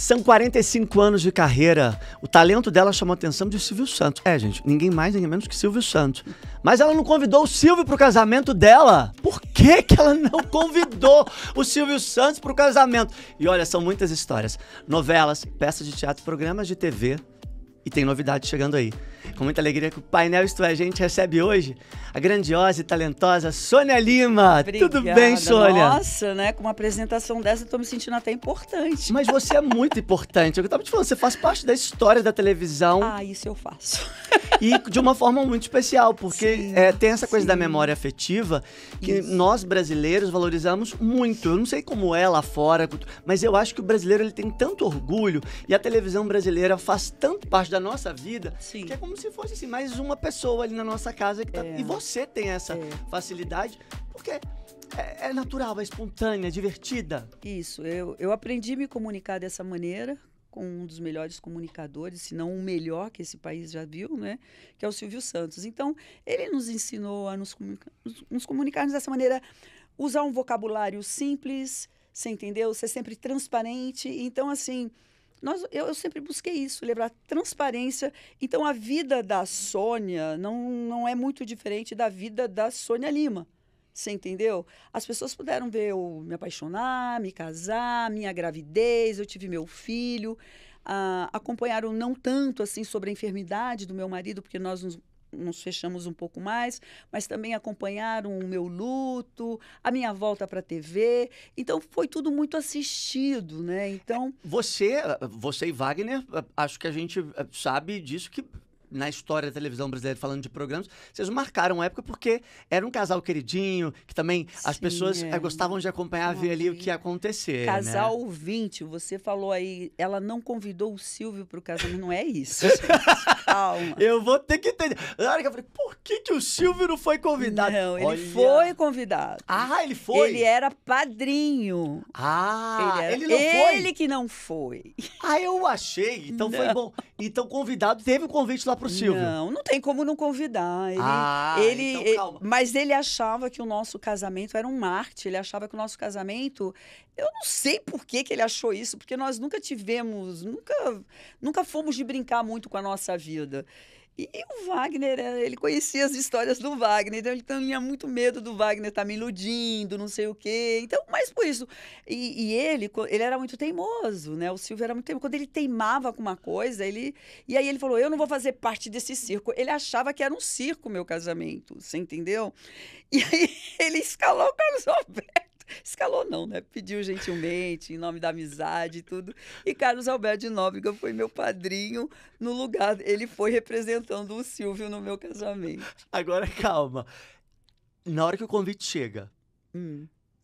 São 45 anos de carreira. O talento dela chamou a atenção de Silvio Santos. É, gente, ninguém mais, ninguém menos que Silvio Santos. Mas ela não convidou o Silvio pro casamento dela. Por que que ela não convidou o Silvio Santos pro casamento? E olha, são muitas histórias. Novelas, peças de teatro, programas de TV. E tem novidade chegando aí. Com muita alegria que o painel Isto É Gente recebe hoje a grandiosa e talentosa Sônia Lima. Obrigada. Tudo bem, Sônia? Nossa, né? Com uma apresentação dessa eu tô me sentindo até importante. Mas você é muito importante. Eu tava te falando, você faz parte da história da televisão. Ah, isso eu faço. E de uma forma muito especial, porque Sim, tem essa coisa sim. da memória afetiva que nós brasileiros valorizamos muito. Eu não sei como é lá fora, mas eu acho que o brasileiro ele tem tanto orgulho e a televisão brasileira faz tanto parte da nossa vida, Sim. que é como se fosse assim, mais uma pessoa ali na nossa casa que tá... E você tem essa facilidade, porque é natural, é espontânea, é divertida. Isso, eu aprendi a me comunicar dessa maneira com um dos melhores comunicadores, se não o melhor que esse país já viu, né? Que é o Silvio Santos. Então, ele nos ensinou a nos comunicarmos dessa maneira, usar um vocabulário simples, você entendeu? Ser sempre transparente. Então, assim, eu sempre busquei isso, levar transparência. Então, a vida da Sônia não é muito diferente da vida da Sônia Lima. Você entendeu? As pessoas puderam ver eu me apaixonar, me casar, minha gravidez, eu tive meu filho. Acompanharam não tanto assim sobre a enfermidade do meu marido, porque nós nos fechamos um pouco mais, mas também acompanharam o meu luto, a minha volta para a TV. Então, foi tudo muito assistido, né? Então, Você e Wagner, acho que a gente sabe disso, que na história da televisão brasileira, falando de programas, vocês marcaram a época porque era um casal queridinho, que também as Sim, pessoas gostavam de acompanhar, ver ali o que ia acontecer, casal né? 20, você falou aí, ela não convidou o Silvio para o casamento. Não é isso, gente. Calma. Eu vou ter que entender. Na hora que eu falei, por que o Silvio não foi convidado? Não, ele Olha. foi convidado. Ah, ele foi? Ele era padrinho. Ah, ele Ele não foi? Ele que não foi. Ah, eu achei. Então foi Não. bom. Então convidado, teve um convite lá pro Silvio. Não tem como não convidar. Então calma. Mas ele achava que o nosso casamento era um marketing. Ele achava que o nosso casamento... Eu não sei por que ele achou isso, porque nós nunca tivemos, nunca fomos de brincar muito com a nossa vida. E o Wagner, ele conhecia as histórias do Wagner, então ele tinha muito medo do Wagner estar me iludindo, não sei o quê. Então, mas por isso. E ele era muito teimoso, né? O Silvio era muito teimoso. Quando ele teimava com uma coisa, e aí ele falou, eu não vou fazer parte desse circo. Ele achava que era um circo o meu casamento, você entendeu? E aí ele escalou o Carlos Alberto. Escalou não, né? Pediu gentilmente, em nome da amizade e tudo. E Carlos Alberto de Nóbrega foi meu padrinho no lugar. Ele foi representando o Silvio no meu casamento. Agora, calma. Na hora que o convite chega,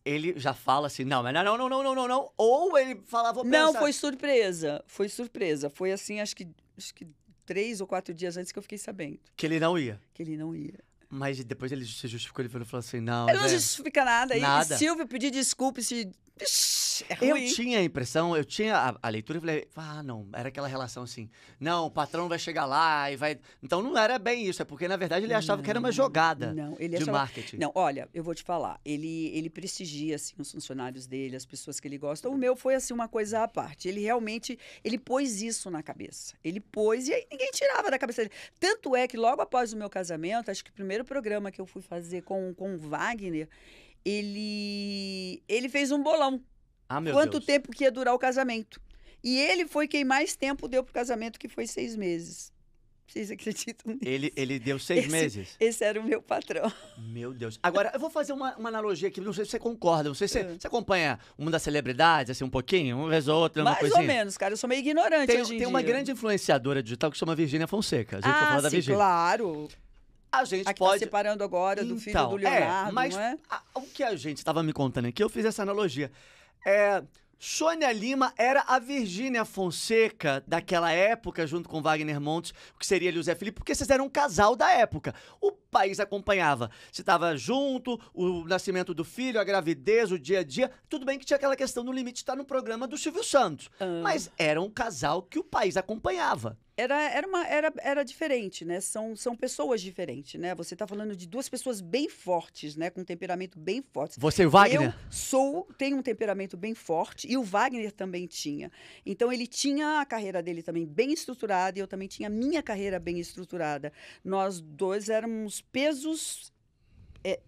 ele já fala assim, não, mas não. Ou ele fala, vou pensar. Não, foi surpresa. Foi surpresa. Foi assim, acho que 3 ou 4 dias antes que eu fiquei sabendo Que ele não ia. que ele não ia. Mas depois ele se justificou, ele falou assim, não... Ele não justifica nada. Nada. E Silvio pedir desculpa se... Ixi, é Eu ruim. tinha a impressão, eu tinha a leitura e falei, não, era aquela relação assim, não, o patrão vai chegar lá e vai... Então não era bem isso, é porque na verdade ele achava que era uma jogada Ele de achava... marketing. Não, olha, eu vou te falar, ele prestigia assim, os funcionários dele, as pessoas que ele gosta. O meu foi assim uma coisa à parte. Ele realmente, ele pôs isso na cabeça. Ele pôs e aí ninguém tirava da cabeça dele. Tanto é que logo após o meu casamento, acho que o primeiro programa que eu fui fazer com o Wagner, ele fez um bolão. Ah, meu Quanto Deus. tempo que ia durar o casamento. E ele foi quem mais tempo deu pro casamento, que foi 6 meses. Vocês acreditam nisso? Ele deu 6 meses? Esse era o meu patrão. Meu Deus. Agora, eu vou fazer uma analogia aqui, não sei se você concorda, não sei se você acompanha uma das celebridades, assim, um pouquinho, uma vez ou outra, uma Mais coisinha. ou menos, cara. Eu sou meio ignorante hoje em Tem uma dia. grande influenciadora digital que chama Virgínia Fonseca. A gente vai falar da sim, Virgínia. claro. A gente A que pode... tá separando agora do filho do Leonardo, mas não é? o que a gente estava me contando aqui, eu fiz essa analogia. Sônia Lima era a Virgínia Fonseca daquela época, junto com Wagner Montes, o que seria ali o Zé Felipe, porque vocês eram um casal da época. país acompanhava. Se estava junto, o nascimento do filho, a gravidez, o dia a dia. Tudo bem que tinha aquela questão do limite estar no programa do Silvio Santos. Mas era um casal que o país acompanhava. Era diferente, né? São pessoas diferentes, né? Você está falando de duas pessoas bem fortes, né? Com um temperamento bem forte. Você e o Wagner? Tenho um temperamento bem forte e o Wagner também tinha. Então, ele tinha a carreira dele também bem estruturada e eu também tinha a minha carreira bem estruturada. Nós dois éramos pesos...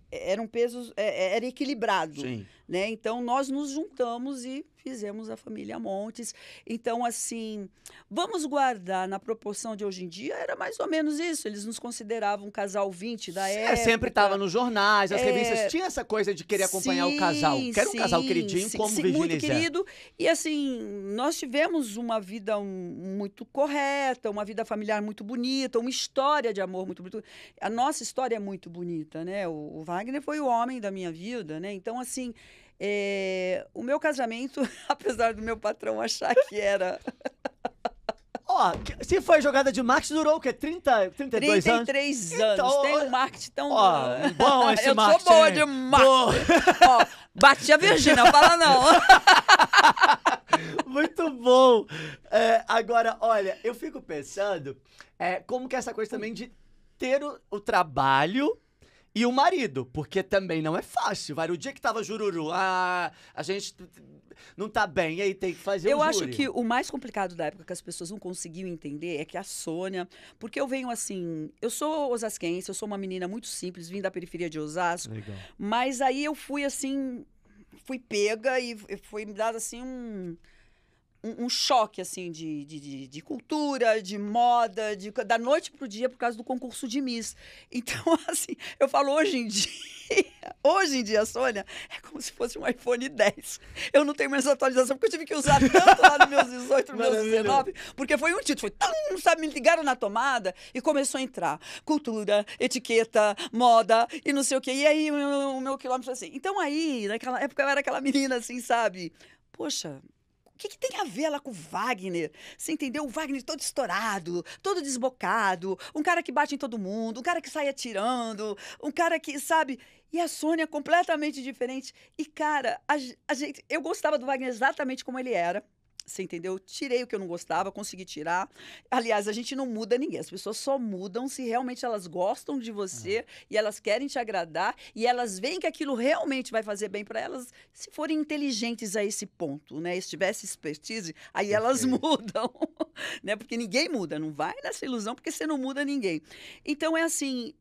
era equilibrado, Sim. né? Então, nós nos juntamos e fizemos a família Montes. Então, assim, vamos guardar na proporção de hoje em dia, era mais ou menos isso. Eles nos consideravam um casal 20 da época. Sempre estava nos jornais, as revistas. Tinha essa coisa de querer acompanhar o casal. Que era um casal queridinho como Virgínia muito e Zé. querido. E, assim, nós tivemos uma vida muito correta, uma vida familiar muito bonita, uma história de amor muito bonita. A nossa história é muito bonita, né? O Wagner foi o homem da minha vida, né? Então, assim... o meu casamento, apesar do meu patrão achar que era... Ó, se foi jogada de marketing, durou o quê? 32 anos? 33 anos. Então, tem um marketing tão... bom esse marketing. Eu sou boa de marketing. Ó, bati a Virgínia, fala não. Muito bom. Agora, olha, eu fico pensando como que é essa coisa também de ter o trabalho... E o marido, porque também não é fácil. O dia que tava jururu, a gente não tá bem, e aí tem que fazer o júri. Eu acho que o mais complicado da época que as pessoas não conseguiam entender é que a Sônia... Porque eu venho assim... Eu sou osasquense, eu sou uma menina muito simples, vim da periferia de Osasco. Legal. Mas aí eu fui assim... Fui pega e foi me dado assim um choque, assim, de cultura, de moda, da noite pro dia, por causa do concurso de Miss. Então, assim, eu falo hoje em dia, Sônia, é como se fosse um iPhone 10. Eu não tenho mais atualização, porque eu tive que usar tanto lá nos meus 18, nos meus 19, porque foi um título, sabe, me ligaram na tomada e começou a entrar cultura, etiqueta, moda e não sei o quê. E aí, o meu quilômetro assim. Então, aí, naquela época, eu era aquela menina, assim, sabe? Poxa... O que tem a ver ela com o Wagner? Você entendeu? O Wagner todo estourado, todo desbocado, um cara que bate em todo mundo, um cara que sai atirando, um cara que, sabe... E a Sônia completamente diferente. E, cara, eu gostava do Wagner exatamente como ele era. Você entendeu? Tirei o que eu não gostava, consegui tirar. Aliás, a gente não muda ninguém. As pessoas só mudam se realmente elas gostam de você e elas querem te agradar e elas veem que aquilo realmente vai fazer bem para elas, se forem inteligentes a esse ponto, né? Se tivesse expertise, aí elas mudam, né? Porque ninguém muda, não vai nessa ilusão porque você não muda ninguém. Então, é assim,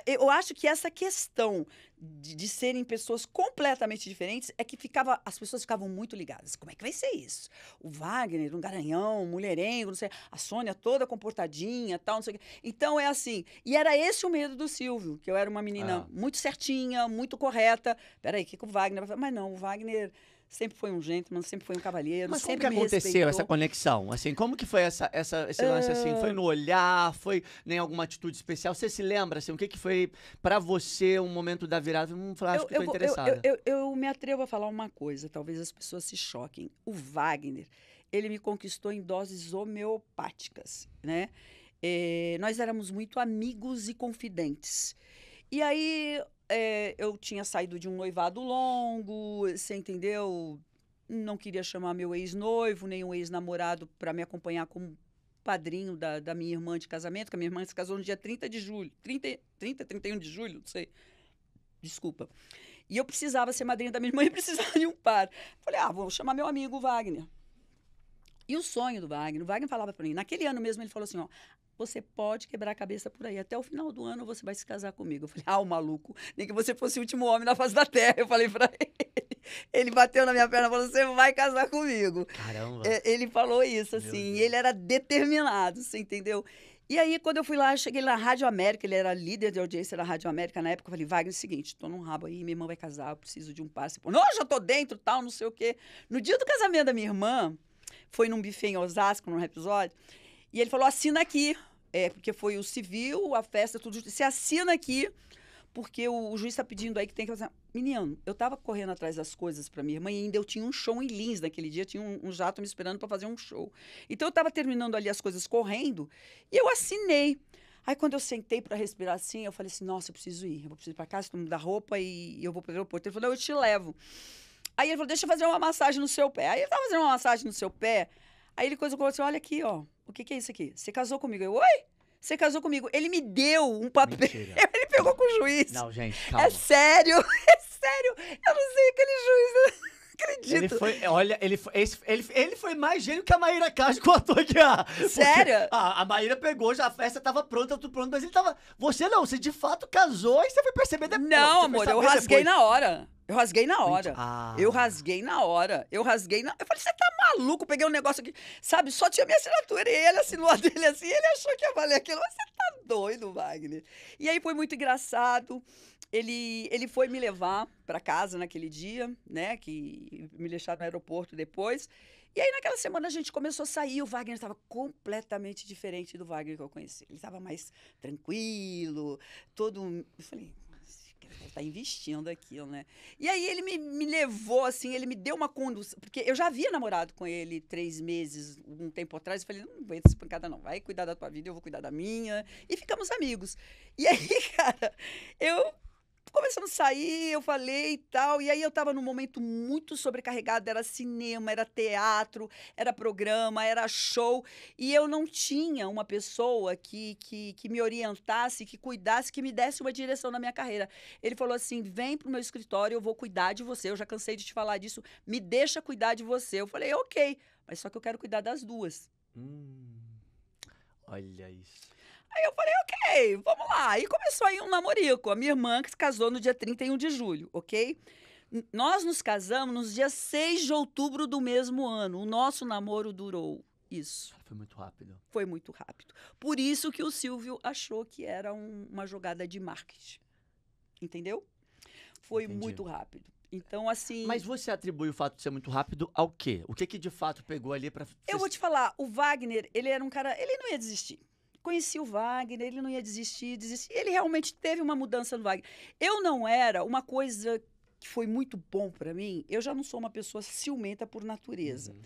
eu acho que essa questão de serem pessoas completamente diferentes é que as pessoas ficavam muito ligadas. Como é que vai ser isso? O Wagner, um garanhão, um mulherengo, não sei, a Sônia toda comportadinha, tal, não sei o quê. Então, é assim. E era esse o medo do Silvio, que eu era uma menina muito certinha, muito correta. Peraí, o que o Wagner vai fazer? Mas não, o Wagner... Sempre foi um gentleman, sempre foi um cavalheiro. Mas sempre como que aconteceu essa conexão? Assim, como que foi esse lance assim? Foi no olhar? Foi em alguma atitude especial? Você se lembra, assim, o que foi pra você um momento da virada? Vamos falar, acho que tô interessada. Eu me atrevo a falar uma coisa, talvez as pessoas se choquem. O Wagner, ele me conquistou em doses homeopáticas, né? Nós éramos muito amigos e confidentes. E aí... eu tinha saído de um noivado longo, você entendeu? Não queria chamar meu ex-noivo, nem um ex-namorado para me acompanhar como padrinho da minha irmã de casamento, que a minha irmã se casou no dia 30 de julho. 31 de julho, não sei. Desculpa. E eu precisava ser madrinha da minha irmã e precisava de um par. Falei, vou chamar meu amigo Wagner. E o sonho do Wagner, o Wagner falava para mim, naquele ano mesmo ele falou assim, você pode quebrar a cabeça por aí. Até o final do ano você vai se casar comigo. Eu falei, o maluco, nem que você fosse o último homem na face da terra. Eu falei pra ele. Ele bateu na minha perna e falou, você vai casar comigo. Caramba. Ele falou isso, assim. E ele era determinado, você entendeu? E aí, quando eu fui lá, eu cheguei na Rádio América, ele era líder de audiência da Rádio América na época. Eu falei, Wagner, é o seguinte, tô num rabo aí, minha irmã vai casar, eu preciso de um passe. Não, já tô dentro, tal, não sei o quê. No dia do casamento da minha irmã, foi num buffet em Osasco, num episódio, e ele falou, assina aqui. Porque foi o civil, a festa, tudo. Você assina aqui, porque o juiz está pedindo aí que tem que fazer. Menino, eu estava correndo atrás das coisas para minha irmã e ainda eu tinha um show em Lins naquele dia, tinha um jato me esperando para fazer um show. Então eu estava terminando ali as coisas correndo e eu assinei. Aí, quando eu sentei para respirar assim, eu falei assim, nossa, eu preciso ir. Eu preciso ir para casa, todo mundo dá roupa e eu vou para o aeroporto. Ele falou, não, eu te levo. Aí ele falou, deixa eu fazer uma massagem no seu pé. Aí ele tava fazendo uma massagem no seu pé. Aí ele colocou assim, olha aqui, ó. O que é isso aqui? Você casou comigo? Eu, oi? Você casou comigo. Ele me deu um papel. Mentira. Ele pegou com o juiz. Não, gente, calma. É sério, é sério. Eu não sei aquele juiz. Não acredito. Ele foi, olha, ele foi mais gênio que a Maíra Castro contou aqui. Sério? A Maíra pegou, já a festa tava pronta, tudo pronto, mas ele tava... Você não, você de fato casou e você foi perceber depois. Não, você amor, foi eu saber rasguei depois. na hora. Eu rasguei na hora. Ah. Eu rasguei na hora. Eu falei, você tá maluco? Peguei um negócio aqui. Sabe, só tinha minha assinatura. E ele assinou a dele assim. Ele achou que ia valer aquilo. Mas você tá doido, Wagner. E aí foi muito engraçado. Ele foi me levar pra casa naquele dia, né? Que me deixar no aeroporto depois. E aí, naquela semana, a gente começou a sair. O Wagner estava completamente diferente do Wagner que eu conheci. Ele estava mais tranquilo, todo... Eu falei... Ele tá investindo aquilo, né? E aí ele me levou, assim, ele me deu uma condução. Porque eu já havia namorado com ele 3 meses, um tempo atrás. Eu falei, não aguento essa pancada, não. Vai cuidar da tua vida, eu vou cuidar da minha. E ficamos amigos. E aí, cara, começamos a sair, eu falei e tal, e aí eu tava num momento muito sobrecarregado, era cinema, era teatro, era programa, era show, e eu não tinha uma pessoa que me orientasse, que cuidasse, que me desse uma direção na minha carreira. Ele falou assim, vem pro meu escritório, eu vou cuidar de você, eu já cansei de te falar disso, me deixa cuidar de você. Eu falei, ok, mas só que eu quero cuidar das duas. Olha isso. Aí eu falei, ok, vamos lá. Aí começou aí um namorico. A minha irmã que se casou no dia 31 de julho, ok? Nós nos casamos no dia 6 de outubro do mesmo ano. O nosso namoro durou isso. Foi muito rápido. Foi muito rápido. Por isso que o Silvio achou que era uma jogada de marketing. Entendeu? Foi Entendi. muito rápido. Então, assim... Mas você atribui o fato de ser muito rápido ao quê? O que de fato pegou ali pra... Eu vou te falar, o Wagner, ele era um cara... Ele não ia desistir. Conheci o Wagner, ele não ia desistir. Ele realmente teve uma mudança no Wagner. Eu não era uma coisa que foi muito bom para mim. Eu já não sou uma pessoa ciumenta por natureza.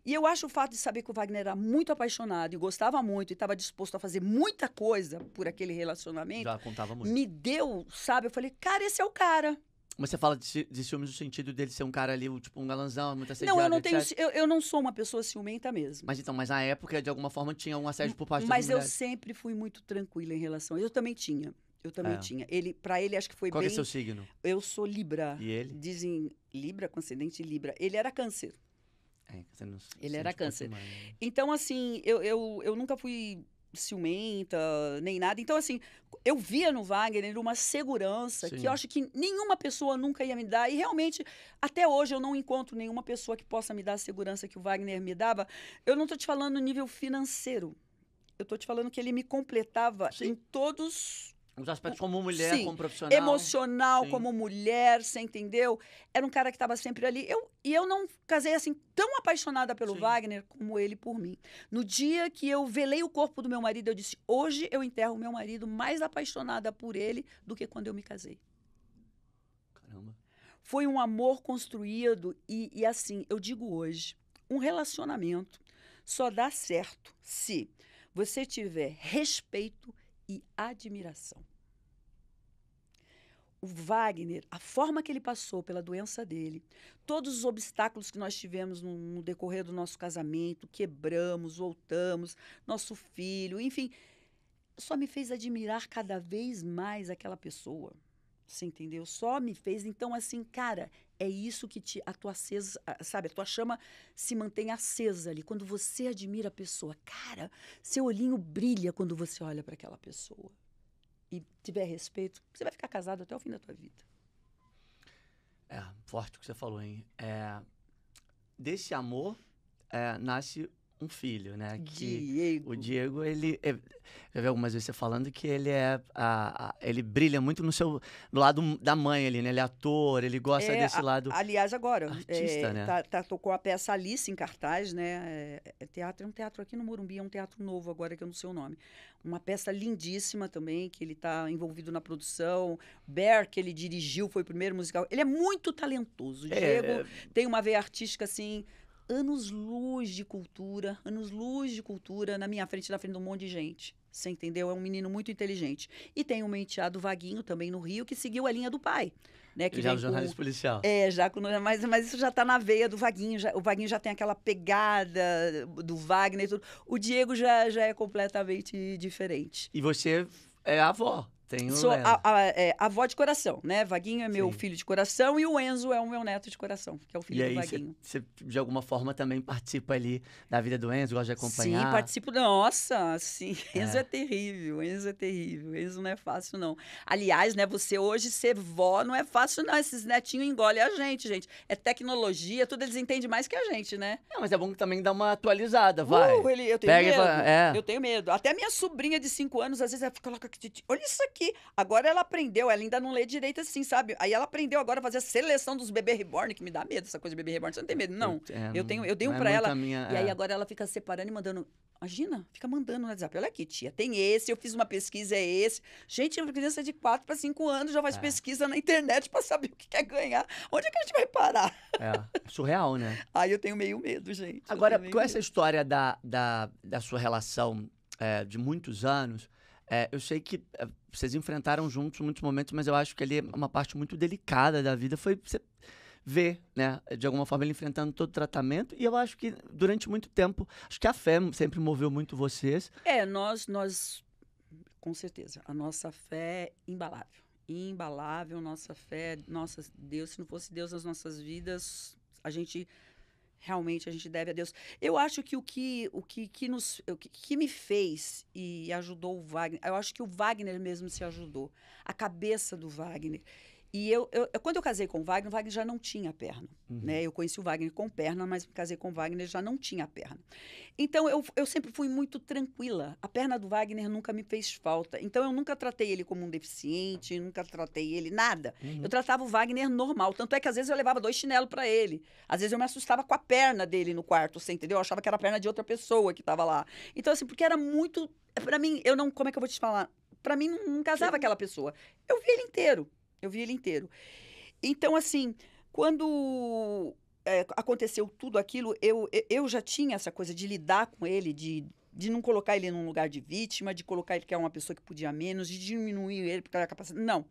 E eu acho o fato de saber que o Wagner era muito apaixonado e gostava muito e estava disposto a fazer muita coisa por aquele relacionamento. Já contava muito. Me deu, sabe? Eu falei, cara, esse é o cara. Mas você fala de ciúmes no sentido dele ser um cara ali, tipo um galanzão, muito assediado, Não, eu não tenho, etc. eu não sou uma pessoa ciumenta mesmo. Mas na época, de alguma forma, tinha um assédio por parte das Mas eu mulheres. sempre fui muito tranquila em relação. Eu também tinha. É. tinha. Para ele, acho que foi Qual bem... que é seu signo? Eu sou Libra. E ele? Dizem Libra, com ascendente Libra. Ele era Câncer. Você não Ele era sente um Câncer. pouquinho mais, né? Então, assim, eu nunca fui ciumenta, nem nada. Então, assim, eu via no Wagner uma segurança Sim. que eu acho que nenhuma pessoa nunca ia me dar. E realmente, até hoje, eu não encontro nenhuma pessoa que possa me dar a segurança que o Wagner me dava. Eu não estou te falando no nível financeiro. Eu estou te falando que ele me completava Sim. em todos... Os aspectos como mulher, Sim, como profissional. emocional, Sim. como mulher, você entendeu? Era um cara que estava sempre ali. E eu não casei assim tão apaixonada pelo Sim. Wagner como ele por mim. No dia que eu velei o corpo do meu marido, eu disse, hoje eu enterro o meu marido mais apaixonada por ele do que quando eu me casei. Caramba. Foi um amor construído e assim, eu digo hoje, um relacionamento só dá certo se você tiver respeito e admiração. O Wagner, a forma que ele passou pela doença dele, todos os obstáculos que nós tivemos no decorrer do nosso casamento, quebramos, voltamos, nosso filho, enfim, só me fez admirar cada vez mais aquela pessoa. Você entendeu? Só me fez. Então, assim, cara, é isso que a tua acesa, sabe? A tua chama se mantém acesa ali. Quando você admira a pessoa, cara, seu olhinho brilha quando você olha para aquela pessoa. E tiver respeito, você vai ficar casado até o fim da tua vida. É, forte o que você falou, hein? Desse amor nasce um filho, né? Diego. O Diego, ele... já vi algumas vezes você falando que ele ele brilha muito no lado da mãe ali, né? Ele é ator, ele gosta desse lado... Aliás, agora, artista, né? tocou a peça Alice em cartaz, né? É um teatro aqui no Morumbi, é um teatro novo agora, que eu não sei o nome. Uma peça lindíssima também, que ele está envolvido na produção. Bear, que ele dirigiu, foi o primeiro musical. Ele é muito talentoso. O Diego tem uma veia artística, assim... anos-luz de cultura na minha frente, na frente de um monte de gente. Você entendeu? É um menino muito inteligente. E tem um enteado Vaguinho também no Rio, que seguiu a linha do pai. Né, que Já vem o jornalista policial. mas isso já está na veia do Vaguinho. O Vaguinho já tem aquela pegada do Wagner e tudo. O Diego já é completamente diferente. E você é a avó. Tem o Sou Enzo. avó de coração, né? Vaguinho é meu Sim. filho de coração e o Enzo é o meu neto de coração, que é o filho E do aí Vaguinho. você, de alguma forma, também participa ali da vida do Enzo, gosta de acompanhar. Sim, participo. Nossa, sim. Enzo é terrível, Enzo é terrível. Enzo não é fácil, não. Aliás, né, você hoje ser vó não é fácil, não. Esses netinhos engolem a gente, gente. É tecnologia, tudo eles entendem mais que a gente, né? Não, mas é bom que também dá uma atualizada, vai. Eu tenho Pega e medo. fala, é. Eu tenho medo. Até minha sobrinha de 5 anos, às vezes, ela fica lá com a titi. Olha isso aqui. Agora ela aprendeu, ela ainda não lê direito assim, sabe? Aí ela aprendeu agora a fazer a seleção dos bebê reborn, que me dá medo, essa coisa de bebê reborn. Você não tem medo, não. Eu dei um não é pra muito ela. a minha- E aí agora ela fica separando e mandando. Imagina, fica mandando no WhatsApp. Olha aqui, tia, tem esse, eu fiz uma pesquisa, é esse. Gente, uma criança de 4 para 5 anos já faz pesquisa na internet para saber o que quer ganhar. Onde é que a gente vai parar? Surreal, né? Aí eu tenho meio medo, gente. Agora, com essa história da sua relação de muitos anos, eu sei que vocês enfrentaram juntos muitos momentos, mas eu acho que ali é uma parte muito delicada da vida. Foi você ver, né, de alguma forma, ele enfrentando todo o tratamento. E eu acho que durante muito tempo, acho que a fé sempre moveu muito vocês. Nós, com certeza, a nossa fé é imbalável. Imbalável, nossa fé, nossa Deus, se não fosse Deus nas nossas vidas, realmente a gente deve a Deus. Eu acho que o que me fez e ajudou o Wagner, eu acho que o Wagner mesmo se ajudou, a cabeça do Wagner. E quando eu casei com o Wagner já não tinha perna. Né? Eu conheci o Wagner com perna, mas me casei com o Wagner já não tinha perna. Então, eu sempre fui muito tranquila. A perna do Wagner nunca me fez falta. Então, eu nunca tratei ele como um deficiente, nunca tratei ele nada. Eu tratava o Wagner normal. Tanto é que, às vezes, eu levava 2 chinelos para ele. Às vezes, eu me assustava com a perna dele no quarto, você entendeu? Eu achava que era a perna de outra pessoa que estava lá. Então, assim, porque era muito... Para mim, como é que eu vou te falar? Para mim, não casava aquela pessoa. Eu vi ele inteiro. Então, assim, quando aconteceu tudo aquilo, eu já tinha essa coisa de lidar com ele, de não colocar ele num lugar de vítima, de colocar ele que é uma pessoa que podia menos, de diminuir ele porque era capacidade. Não.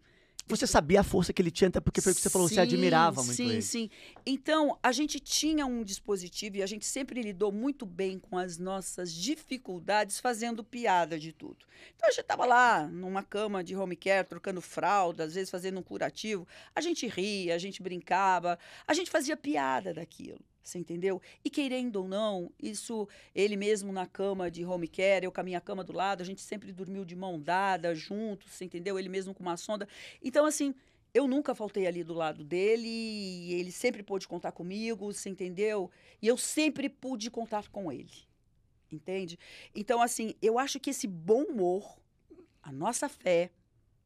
Você sabia a força que ele tinha, até porque foi o que você falou, você admirava muito ele. Sim. Então, a gente tinha um dispositivo e a gente sempre lidou muito bem com as nossas dificuldades, fazendo piada de tudo. Então, a gente estava lá, numa cama de home care, trocando fralda, às vezes fazendo um curativo. A gente ria, a gente brincava, a gente fazia piada daquilo. Você entendeu? E querendo ou não, isso, ele mesmo na cama de home care, eu com a minha cama do lado, a gente sempre dormiu de mão dada, juntos, você entendeu? Ele mesmo com uma sonda. Então, assim, eu nunca faltei ali do lado dele, e ele sempre pôde contar comigo, você entendeu? E eu sempre pude contar com ele, entende? Então, assim, eu acho que esse bom humor, a nossa fé,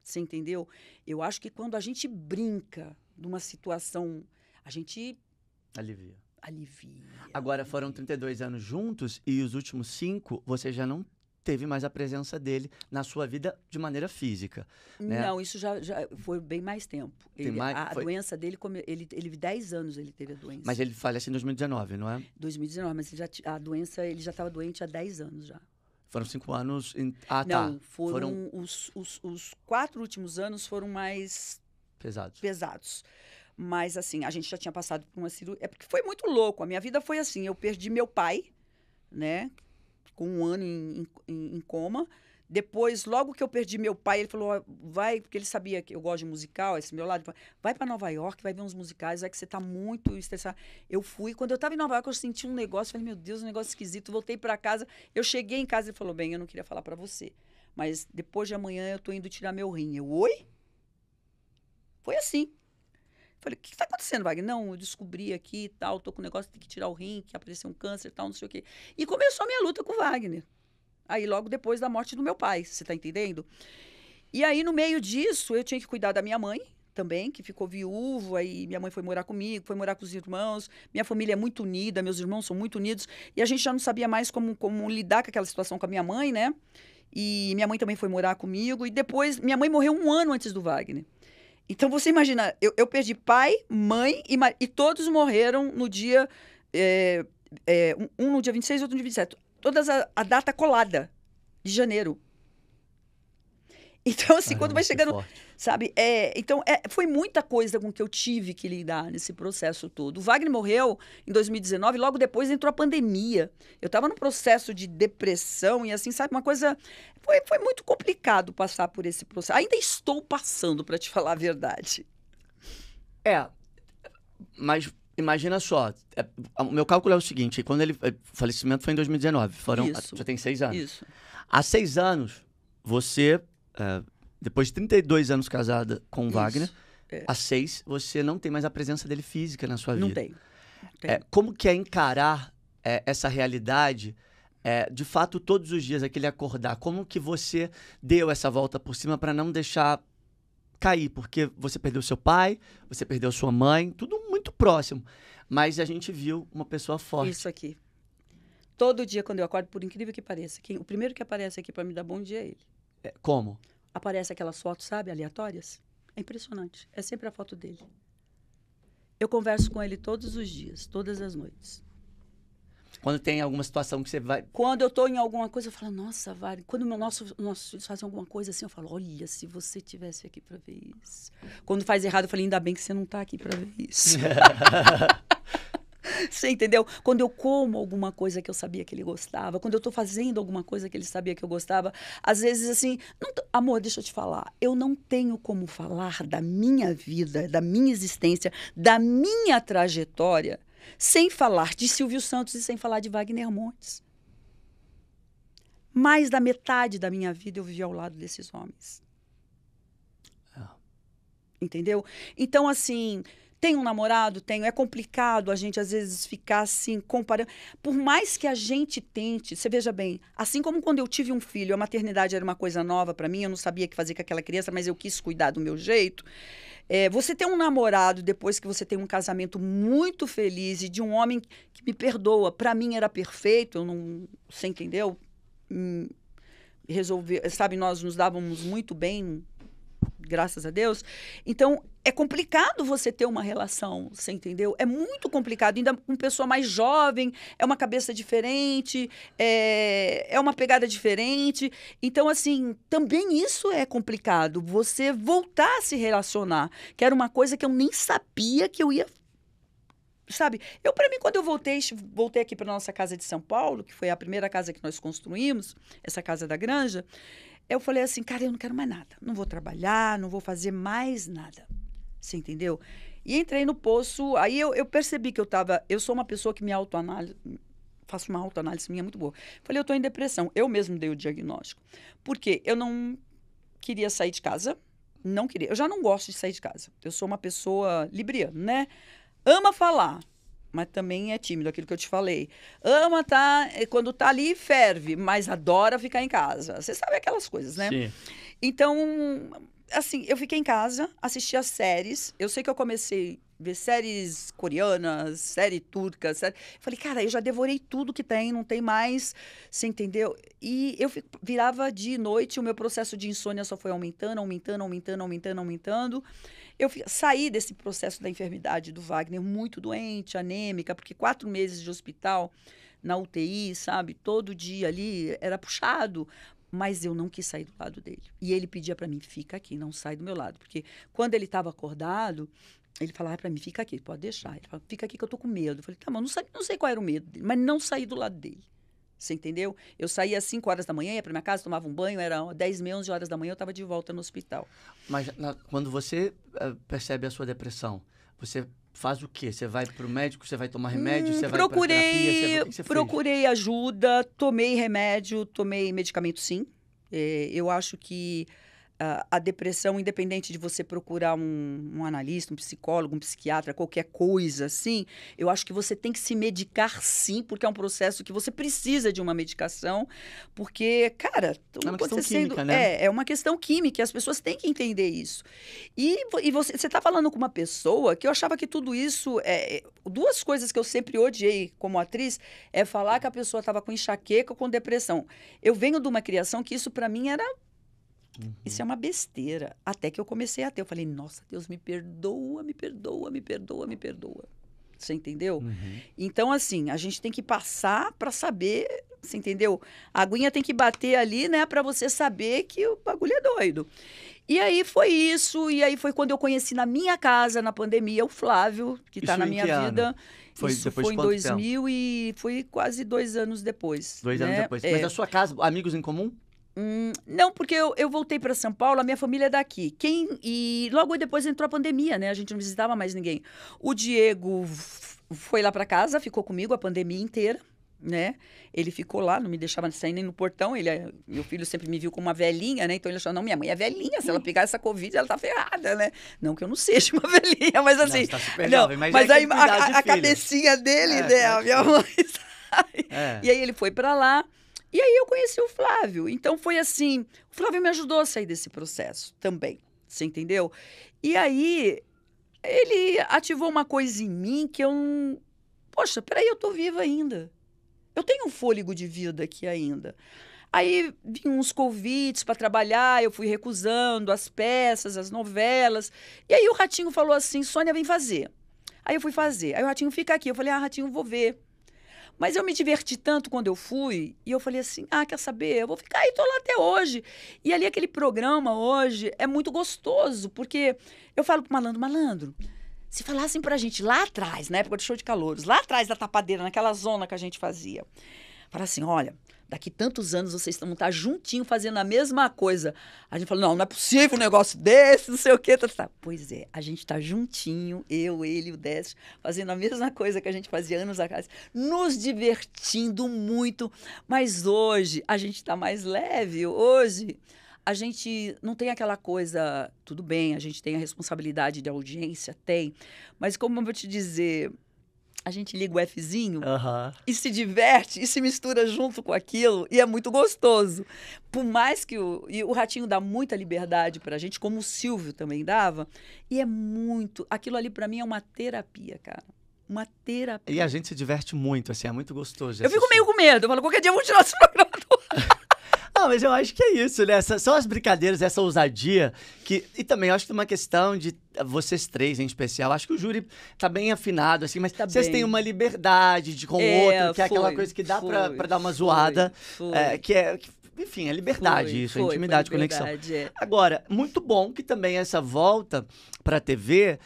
você entendeu? Eu acho que quando a gente brinca numa situação, a gente... Alivia. Alivia. Agora, foram 32 anos juntos e os últimos 5, você já não teve mais a presença dele na sua vida de maneira física. Né? Não, isso já foi bem mais tempo. A doença dele, ele 10 anos ele teve a doença. Mas ele falece em 2019, não é? 2019, mas a doença, ele já estava doente há 10 anos já. Foram 5 anos... Não, foram... Os 4 últimos anos foram mais... Pesados. Mas, assim, a gente já tinha passado por uma cirurgia. É porque foi muito louco. A minha vida foi assim. Eu perdi meu pai, né? Com 1 ano em coma. Depois, logo que eu perdi meu pai, ele falou, vai, porque ele sabia que eu gosto de musical, esse meu lado, vai para Nova York, vai ver uns musicais, vai que você tá muito estressado. Eu fui, quando eu tava em Nova York, eu senti um negócio, falei, meu Deus, um negócio esquisito, voltei para casa, eu cheguei em casa, ele falou, bem, eu não queria falar para você, mas depois de amanhã eu tô indo tirar meu rim. Eu, oi? Foi assim. Falei, o que está acontecendo, Wagner? Não, eu descobri aqui e tal, tô com um negócio, tem que tirar o rim, que apareceu um câncer e tal, não sei o quê. E começou a minha luta com o Wagner. Aí, logo depois da morte do meu pai, você tá entendendo? E aí, no meio disso, eu tinha que cuidar da minha mãe também, que ficou viúva, aí minha mãe foi morar comigo, foi morar com os irmãos. Minha família é muito unida, meus irmãos são muito unidos. E a gente já não sabia mais como lidar com aquela situação com a minha mãe, né? E minha mãe também foi morar comigo. E depois, minha mãe morreu 1 ano antes do Wagner. Então, você imagina, eu perdi pai, mãe e todos morreram no dia... um no dia 26 e outro no dia 27. Todas a data colada de janeiro. Então, assim, quando vai que chegando, forte. sabe? Então, foi muita coisa com que eu tive que lidar nesse processo todo. O Wagner morreu em 2019, logo depois entrou a pandemia. Eu estava num processo de depressão e, assim, sabe, uma coisa... Foi muito complicado passar por esse processo. Ainda estou passando, para te falar a verdade. Mas imagina só, o meu cálculo é o seguinte, quando o falecimento foi em 2019, Isso. já tem 6 anos. Isso. Há 6 anos, você, depois de 32 anos casada com o Wagner, há 6, você não tem mais a presença dele física na sua vida. Não tenho. Como que é encarar essa realidade, de fato, todos os dias, aquele acordar? Como que você deu essa volta por cima para não deixar cair? Porque você perdeu seu pai, você perdeu sua mãe, tudo muito próximo. Mas a gente viu uma pessoa forte. Isso aqui. Todo dia, quando eu acordo, por incrível que pareça, o primeiro que aparece aqui para me dar bom dia é ele. Como? Aparece aquelas fotos, sabe, aleatórias. É impressionante. É sempre a foto dele. Eu converso com ele todos os dias, todas as noites. Quando tem alguma situação que você vai... Quando eu estou em alguma coisa, eu falo, nossa, Wagner. Quando nossos filhos fazem alguma coisa assim, eu falo, olha, se você estivesse aqui para ver isso. Quando faz errado, eu falei, ainda bem que você não está aqui para ver isso. Você entendeu? Quando eu como alguma coisa que eu sabia que ele gostava, quando eu estou fazendo alguma coisa que ele sabia que eu gostava, às vezes assim, amor, deixa eu te falar, eu não tenho como falar da minha vida, da minha existência, da minha trajetória, sem falar de Silvio Santos e sem falar de Wagner Montes. Mais da metade da minha vida eu vivi ao lado desses homens. Entendeu? Então, assim... Tenho um namorado? Tenho. É complicado a gente, às vezes, ficar assim, comparando. Por mais que a gente tente, você veja bem, assim como quando eu tive um filho, a maternidade era uma coisa nova para mim, eu não sabia o que fazer com aquela criança, mas eu quis cuidar do meu jeito. Você ter um namorado depois que você tem um casamento muito feliz e de um homem que me perdoa, para mim era perfeito, eu não... Você entendeu? Sabe, nós nos dávamos muito bem, graças a Deus. Então, é complicado você ter uma relação, você entendeu? É muito complicado, ainda com pessoa mais jovem, é uma cabeça diferente, é uma pegada diferente. Então, assim, também isso é complicado, você voltar a se relacionar, que era uma coisa que eu nem sabia que eu ia... Sabe, para mim, quando eu voltei aqui para nossa casa de São Paulo, que foi a primeira casa que nós construímos, essa casa da Granja, eu falei assim, cara, eu não quero mais nada. Não vou trabalhar, não vou fazer mais nada. Você entendeu? E entrei no poço, aí eu percebi que eu sou uma pessoa que me autoanálise, faço uma autoanálise minha muito boa. Falei, eu estou em depressão. Eu mesmo dei o diagnóstico. Por quê? Eu não queria sair de casa, não queria. Eu já não gosto de sair de casa. Eu sou uma pessoa libriana, né? Ama falar, mas também é tímido, aquilo que eu te falei. Ama quando tá ali, ferve, mas adora ficar em casa. Você sabe aquelas coisas, né? Sim. Então, assim, eu fiquei em casa, assisti as séries. Eu sei que eu comecei a ver séries coreanas, série turca, falei, cara, eu já devorei tudo que tem, não tem mais, você entendeu? E eu virava de noite, o meu processo de insônia só foi aumentando. Eu saí desse processo da enfermidade do Wagner muito doente, anêmica, porque 4 meses de hospital na UTI, sabe? Todo dia ali era puxado, mas eu não quis sair do lado dele. E ele pedia para mim, fica aqui, não sai do meu lado. Porque quando ele estava acordado, ele falava para mim, fica aqui, pode deixar. Ele falava, fica aqui que eu tô com medo. Eu falei, tá, mas não sei qual era o medo dele, mas não saí do lado dele. Você entendeu? Eu saía às 5 horas da manhã, ia para minha casa, tomava um banho, era 10, 11 horas da manhã, eu estava de volta no hospital. Mas quando você percebe a sua depressão, você faz o quê? Você vai para o médico, você vai tomar remédio, você vai para terapia? O que você Procurei ajuda, tomei remédio, tomei medicamento sim. Eu acho que a depressão, independente de você procurar um analista, um psicólogo, um psiquiatra, qualquer coisa assim, eu acho que você tem que se medicar sim, porque é um processo que você precisa de uma medicação, porque, cara... É uma questão química, né? É uma questão química, as pessoas têm que entender isso. E você está falando com uma pessoa que eu achava que tudo isso... duas coisas que eu sempre odiei como atriz é falar que a pessoa estava com enxaqueca ou com depressão. Eu venho de uma criação que isso para mim era... Isso é uma besteira. Até que eu comecei a ter. Eu falei, nossa, Deus, me perdoa, me perdoa, me perdoa, me perdoa. Você entendeu? Então, assim, a gente tem que passar para saber Você entendeu? A aguinha tem que bater ali, né, pra você saber que o bagulho é doido. E aí foi isso, e aí foi quando eu conheci na minha casa, na pandemia, o Flávio, que tá Isso na em minha que ano? vida. Foi Isso depois foi de em quanto 2000 e foi quase 2 anos depois. 2 anos né? depois. Mas a sua casa, amigos em comum? Não, porque eu voltei para São Paulo, a minha família é daqui. E logo depois entrou a pandemia, né? A gente não visitava mais ninguém. O Diego foi lá para casa, ficou comigo a pandemia inteira, né? Ele ficou lá, não me deixava sair nem no portão. Meu filho sempre me viu como uma velhinha, né? Então ele achou, não, minha mãe é velhinha, se ela pegar essa Covid, ela tá ferrada, né? Não que eu não seja uma velhinha, mas assim... Não, você tá super não, jovem, mas é aí que cuidar de a filho. cabecinha dele, né? claro A que minha sim. mãe, sabe? É. E aí ele foi para lá. E aí eu conheci o Flávio. Então foi assim, o Flávio me ajudou a sair desse processo também, você entendeu? E aí ele ativou uma coisa em mim que eu não... Poxa, peraí, eu tô viva ainda. Eu tenho um fôlego de vida aqui ainda. Aí vinham uns convites para trabalhar, eu fui recusando as peças, as novelas. E aí o Ratinho falou assim, Sônia, vem fazer. Aí eu fui fazer. Aí o Ratinho fica aqui. Eu falei, Ratinho, vou ver. Mas eu me diverti tanto quando eu fui, e eu falei assim, quer saber? Eu vou ficar aí, tô lá até hoje. E ali aquele programa hoje é muito gostoso, porque eu falo pro malandro, se falassem pra gente lá atrás, na época do show de calouros, lá atrás da Tapadeira, naquela zona que a gente fazia, fala assim, olha, daqui tantos anos vocês vão estar juntinho fazendo a mesma coisa. A gente fala, não é possível um negócio desse, não sei o quê. Tá. Pois é, a gente tá juntinho, eu, ele e o Décio, fazendo a mesma coisa que a gente fazia anos atrás, nos divertindo muito. Mas hoje a gente tá mais leve, hoje a gente não tem aquela coisa, tudo bem, a gente tem a responsabilidade de audiência, tem, mas como eu vou te dizer... A gente liga o Fzinho e se diverte e se mistura junto com aquilo e é muito gostoso. Por mais que o Ratinho dá muita liberdade pra gente, como o Silvio também dava, e é muito... Aquilo ali pra mim é uma terapia, cara. Uma terapia. E a gente se diverte muito, assim, é muito gostoso. Eu fico meio com medo, eu falo, qualquer dia eu vou tirar esse programa do ar. Mas eu acho que é isso, né? São as brincadeiras, essa ousadia. E também eu acho que tem uma questão de vocês três em especial. Acho que o júri tá bem afinado, assim, mas Tá vocês bem. têm uma liberdade com o outro, que é aquela coisa que dá pra dar uma zoada. Enfim, é liberdade isso, é intimidade, conexão. Agora, muito bom que também essa volta pra TV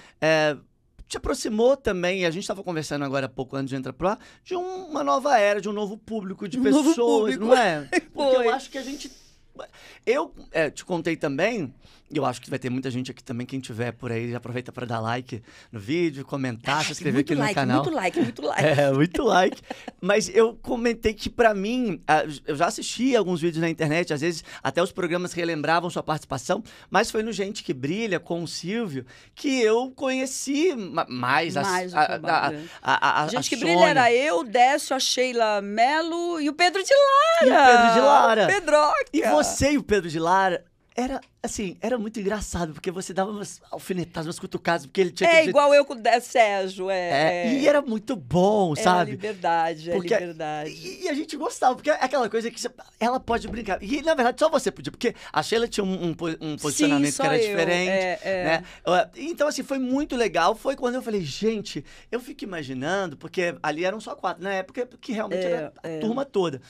te aproximou também, e a gente estava conversando agora há pouco, antes de entrar pro ar, de uma nova era, de um novo público de pessoas, novo público. não é? Porque eu acho que a gente... Eu te contei também, e eu acho que vai ter muita gente aqui também, quem tiver por aí, aproveita para dar like no vídeo, comentar, se inscrever aqui no canal. Muito like. Muito like. Mas eu comentei que pra mim, eu já assisti alguns vídeos na internet, às vezes até os programas relembravam sua participação, mas foi no Gente que Brilha, com o Silvio, que eu conheci mais a Gente que Sônia. Brilha era eu, Décio, a Sheila Mello e o Pedro de Lara. E o Pedro de Lara. Pedroca. E você e o Pedro de Lara... Era muito engraçado, porque você dava umas alfinetadas, umas cutucadas, porque ele tinha que dizer... igual eu com o Sérgio, E era muito bom, sabe? Liberdade, liberdade. E a gente gostava, porque é aquela coisa que ela pode brincar. E, na verdade, só você podia, porque a Sheila tinha um posicionamento que era diferente, né? Então, assim, foi muito legal. Foi quando eu falei, gente, eu fico imaginando, porque ali eram só 4, na época que realmente era a turma toda.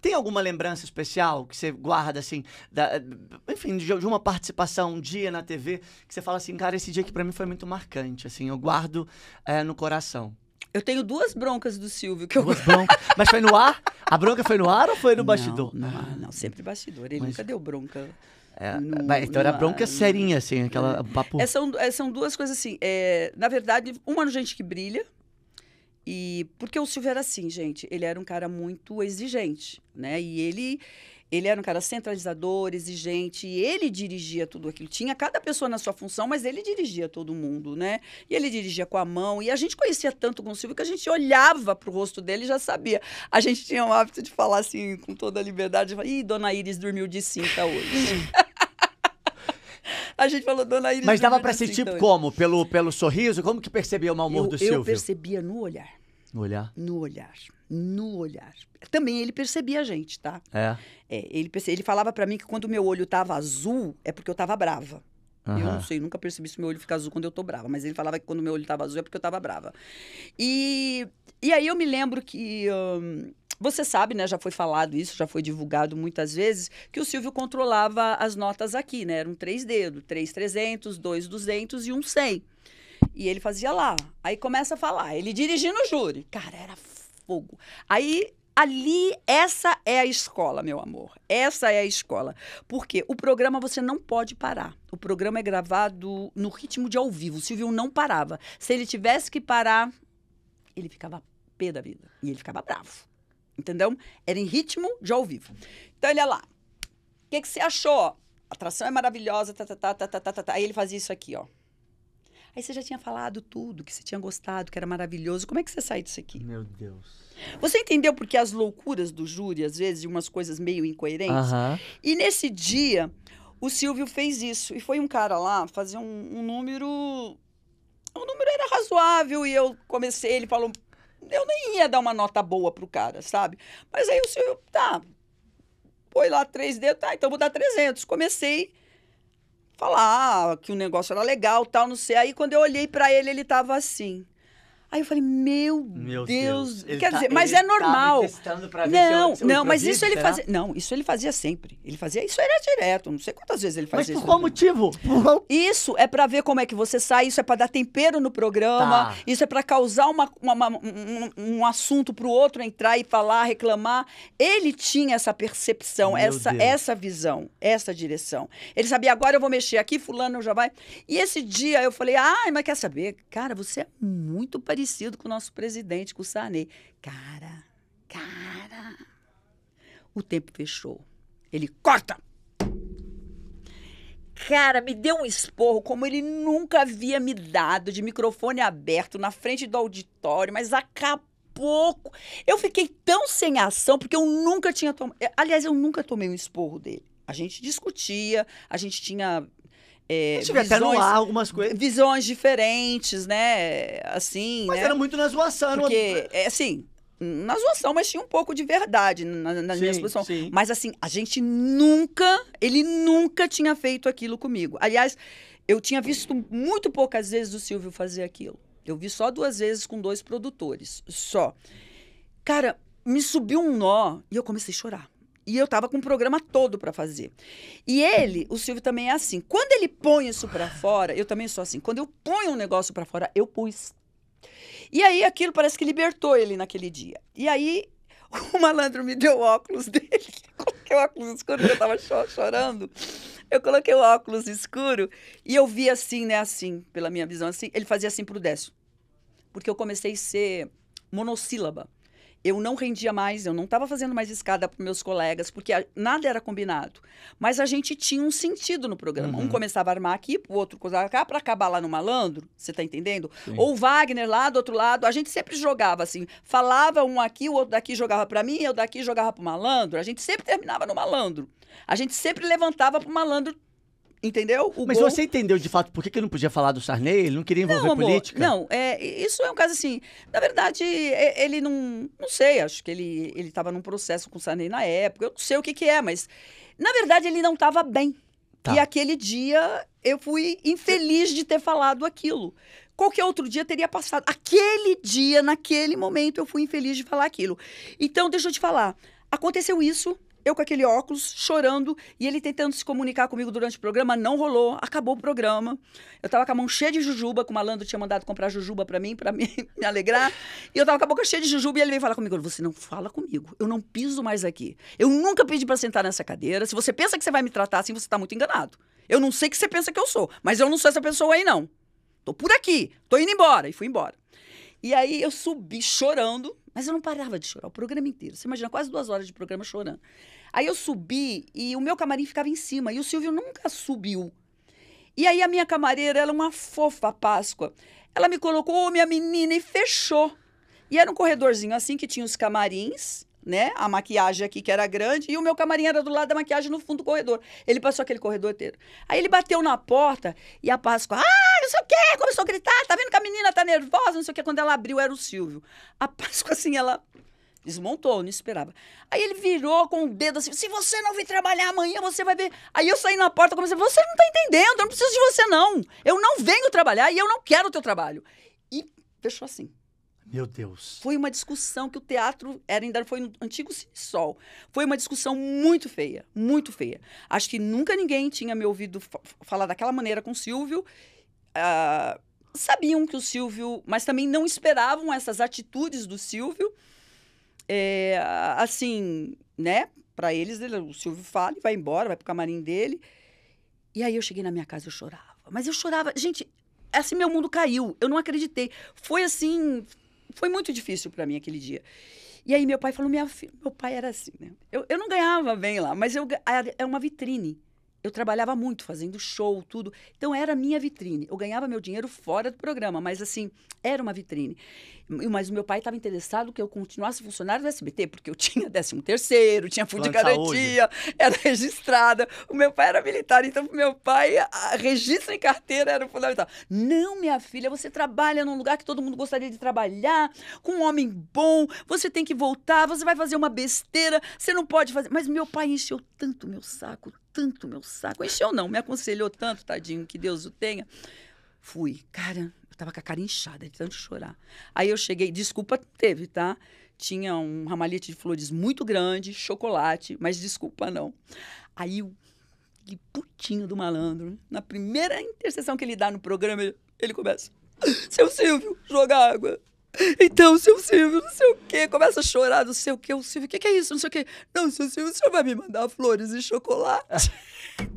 Tem alguma lembrança especial que você guarda, assim, enfim, de uma participação, um dia na TV, que você fala assim, cara, esse dia aqui pra mim foi muito marcante, assim, eu guardo no coração. Eu tenho 2 broncas do Silvio que eu... 2 broncas? Mas foi no ar? A bronca foi no ar ou foi no bastidor? Não, sempre bastidor. Ele nunca deu bronca. Então era bronca serinha, assim, aquela papo... São 2 coisas assim. Na verdade, uma no Gente que Brilha, porque o Silvio era assim, gente, ele era um cara muito exigente, né? E ele era um cara centralizador, exigente, e ele dirigia tudo aquilo. Tinha cada pessoa na sua função, mas ele dirigia todo mundo, né? E ele dirigia com a mão, e a gente conhecia tanto com o Silvio que a gente olhava pro rosto dele e já sabia. A gente tinha o hábito de falar assim, com toda a liberdade, ih, Dona Iris dormiu de cinta hoje. A gente falou, Dona Iris... Mas dava pra ser tipo como? Pelo sorriso? Como que percebia o mau humor do Silvio? Eu percebia no olhar. No olhar? No olhar. Também ele percebia a gente, tá? Ele falava pra mim que quando o meu olho tava azul, é porque eu tava brava. Eu não sei, nunca percebi se meu olho fica azul quando eu tô brava. Mas ele falava que quando meu olho tava azul é porque eu tava brava. E aí eu me lembro que... Você sabe, né? Já foi falado isso, já foi divulgado muitas vezes, que o Silvio controlava as notas aqui, né? Eram 3 dedos, 3.300, 2.200 e 1.100. E ele fazia lá. Aí começa a falar, ele dirigindo o júri. Cara, era fogo. Aí, ali, essa é a escola, meu amor. Essa é a escola. Porque o programa você não pode parar. O programa é gravado no ritmo de ao vivo. O Silvio não parava. Se ele tivesse que parar, ele ficava pé da vida. E ele ficava bravo. Entendeu? Era em ritmo de ao vivo. Então, ele ia lá. O que você achou? A atração é maravilhosa. Aí ele fazia isso aqui, ó. Aí você já tinha falado tudo, que você tinha gostado, que era maravilhoso. Como é que você sai disso aqui? Meu Deus. Você entendeu porque as loucuras do júri, às vezes, e umas coisas meio incoerentes? E nesse dia, o Silvio fez isso. E foi um cara lá fazer um número... O número era razoável e eu comecei... Ele falou... Eu nem ia dar uma nota boa pro cara, sabe? Mas aí o Silvio... Tá, põe lá 3 dedos. Tá, então vou dar 300. Comecei... falar que o negócio era legal, tal, não sei. Aí, quando eu olhei pra ele, ele tava assim. Aí eu falei, meu Deus. Quer dizer, mas é normal. Pra ver não, mas isso ele fazia... Não, isso ele fazia sempre. Ele fazia... Isso era direto. Não sei quantas vezes ele fazia isso. Mas por qual motivo? Isso é pra ver como é que você sai. Isso é pra dar tempero no programa. Tá. Isso é pra causar um assunto pro outro entrar e falar, reclamar. Ele tinha essa percepção, essa visão, essa direção. Ele sabia, agora eu vou mexer aqui, fulano já vai... E esse dia eu falei, mas quer saber? Cara, você é muito parecido com o nosso presidente, com o Sarney. Cara, o tempo fechou. Ele corta! Cara, me deu um esporro como ele nunca havia me dado, de microfone aberto, na frente do auditório, mas acabou. Eu fiquei tão sem ação, porque eu nunca tinha tomado... Aliás, eu nunca tomei um esporro dele. A gente discutia, a gente tinha... até no ar algumas coisas. Visões diferentes, né? Assim, mas né? era muito na zoação. Porque, assim, na zoação, mas tinha um pouco de verdade na minha exposição. Sim. Mas, assim, ele nunca tinha feito aquilo comigo. Aliás, eu tinha visto muito poucas vezes o Silvio fazer aquilo. Eu vi só 2 vezes com 2 produtores, só. Cara, me subiu um nó e eu comecei a chorar. E eu tava com o programa todo para fazer. E o Silvio também é assim. Quando ele põe isso para fora, eu também sou assim. Quando eu ponho um negócio para fora, eu pus. E aí aquilo parece que libertou ele naquele dia. E aí o malandro me deu o óculos dele. Eu coloquei o óculos escuro, porque eu tava chorando. Eu coloquei o óculos escuro e eu vi assim, né, assim, pela minha visão, assim. Ele fazia assim pro Décio. Porque eu comecei a ser monossílaba. Eu não rendia mais, eu não estava fazendo mais escada para meus colegas, porque nada era combinado. Mas a gente tinha um sentido no programa. Um começava a armar aqui, o outro coisava cá, para acabar lá no malandro, você está entendendo? Sim. Ou o Wagner lá do outro lado, a gente sempre jogava assim, falava um aqui, o outro daqui jogava para mim, eu daqui jogava para o malandro. A gente sempre terminava no malandro. A gente sempre levantava para o malandro. Entendeu? Mas você entendeu de fato por que ele não podia falar do Sarney? Ele não queria envolver política? Não, isso é um caso assim. Na verdade, ele não sei, acho que ele estava num processo com o Sarney na época. Eu não sei o que é, mas na verdade ele não estava bem. Tá. E aquele dia eu fui infeliz de ter falado aquilo. Qualquer outro dia teria passado. Aquele dia, naquele momento, eu fui infeliz de falar aquilo. Então, deixa eu te falar. Aconteceu isso. Eu com aquele óculos, chorando, e ele tentando se comunicar comigo durante o programa, não rolou, acabou o programa. Eu tava com a mão cheia de jujuba, que o malandro tinha mandado comprar jujuba pra mim me alegrar. E eu tava com a boca cheia de jujuba, e ele veio falar comigo, você não fala comigo, eu não piso mais aqui. Eu nunca pedi pra sentar nessa cadeira. Se você pensa que você vai me tratar assim, você tá muito enganado. Eu não sei o que você pensa que eu sou, mas eu não sou essa pessoa aí, não. Tô por aqui, tô indo embora. E fui embora. E aí eu subi chorando, mas eu não parava de chorar o programa inteiro. Você imagina, quase 2 horas de programa chorando. Aí eu subi e o meu camarim ficava em cima. E o Silvio nunca subiu. E aí a minha camareira, ela é uma fofa Páscoa. Ela me colocou, minha menina, e fechou. E era um corredorzinho assim, que tinha os camarins, né? A maquiagem aqui, que era grande. E o meu camarim era do lado da maquiagem, no fundo do corredor. Ele passou aquele corredor inteiro. Aí ele bateu na porta e a Páscoa, não sei o quê, começou a gritar. Tá vendo que a menina tá nervosa, não sei o quê. Quando ela abriu, era o Silvio. A Páscoa, assim, ela... desmontou, não esperava. Aí ele virou com o dedo assim, se você não vir trabalhar amanhã, você vai ver. Aí eu saí na porta e comecei, você não tá entendendo, eu não preciso de você não. Eu não venho trabalhar e eu não quero o teu trabalho. E fechou assim. Meu Deus. Foi uma discussão que o teatro ainda foi no antigo Cine Sol. Foi uma discussão muito feia, muito feia. Acho que nunca ninguém tinha me ouvido falar daquela maneira com o Silvio. Sabiam que o Silvio, mas também não esperavam essas atitudes do Silvio. Assim, né? Para eles, o Silvio fala e vai embora, vai pro camarim dele. E aí eu cheguei na minha casa, eu chorava. Mas eu chorava, gente, assim meu mundo caiu. Eu não acreditei. Foi assim, foi muito difícil para mim aquele dia. E aí meu pai falou, minha filha, meu pai era assim, né? Eu não ganhava bem lá, mas era uma vitrine. Eu trabalhava muito, fazendo show, tudo. Então, era a minha vitrine. Eu ganhava meu dinheiro fora do programa, mas, assim, era uma vitrine. Mas o meu pai estava interessado que eu continuasse funcionário do SBT, porque eu tinha 13º, tinha fundo de garantia, era registrada. O meu pai era militar, então, pro meu pai, registro em carteira era fundamental. Não, minha filha, você trabalha num lugar que todo mundo gostaria de trabalhar, com um homem bom, você tem que voltar, você vai fazer uma besteira, você não pode fazer... Mas meu pai encheu tanto meu saco, encheu não, me aconselhou tanto, tadinho, que Deus o tenha. Fui, cara, eu tava com a cara inchada de tanto chorar. Aí eu cheguei, desculpa, teve, tá? Tinha um ramalhete de flores muito grande, chocolate, mas desculpa não. Aí o putinho do malandro, na primeira intercessão que ele dá no programa, ele começa, seu Silvio, joga água. Então, seu Silvio, não sei o quê, começa a chorar, não sei o quê, o Silvio, o que é isso, não sei o quê. Não, seu Silvio, o senhor vai me mandar flores e chocolate?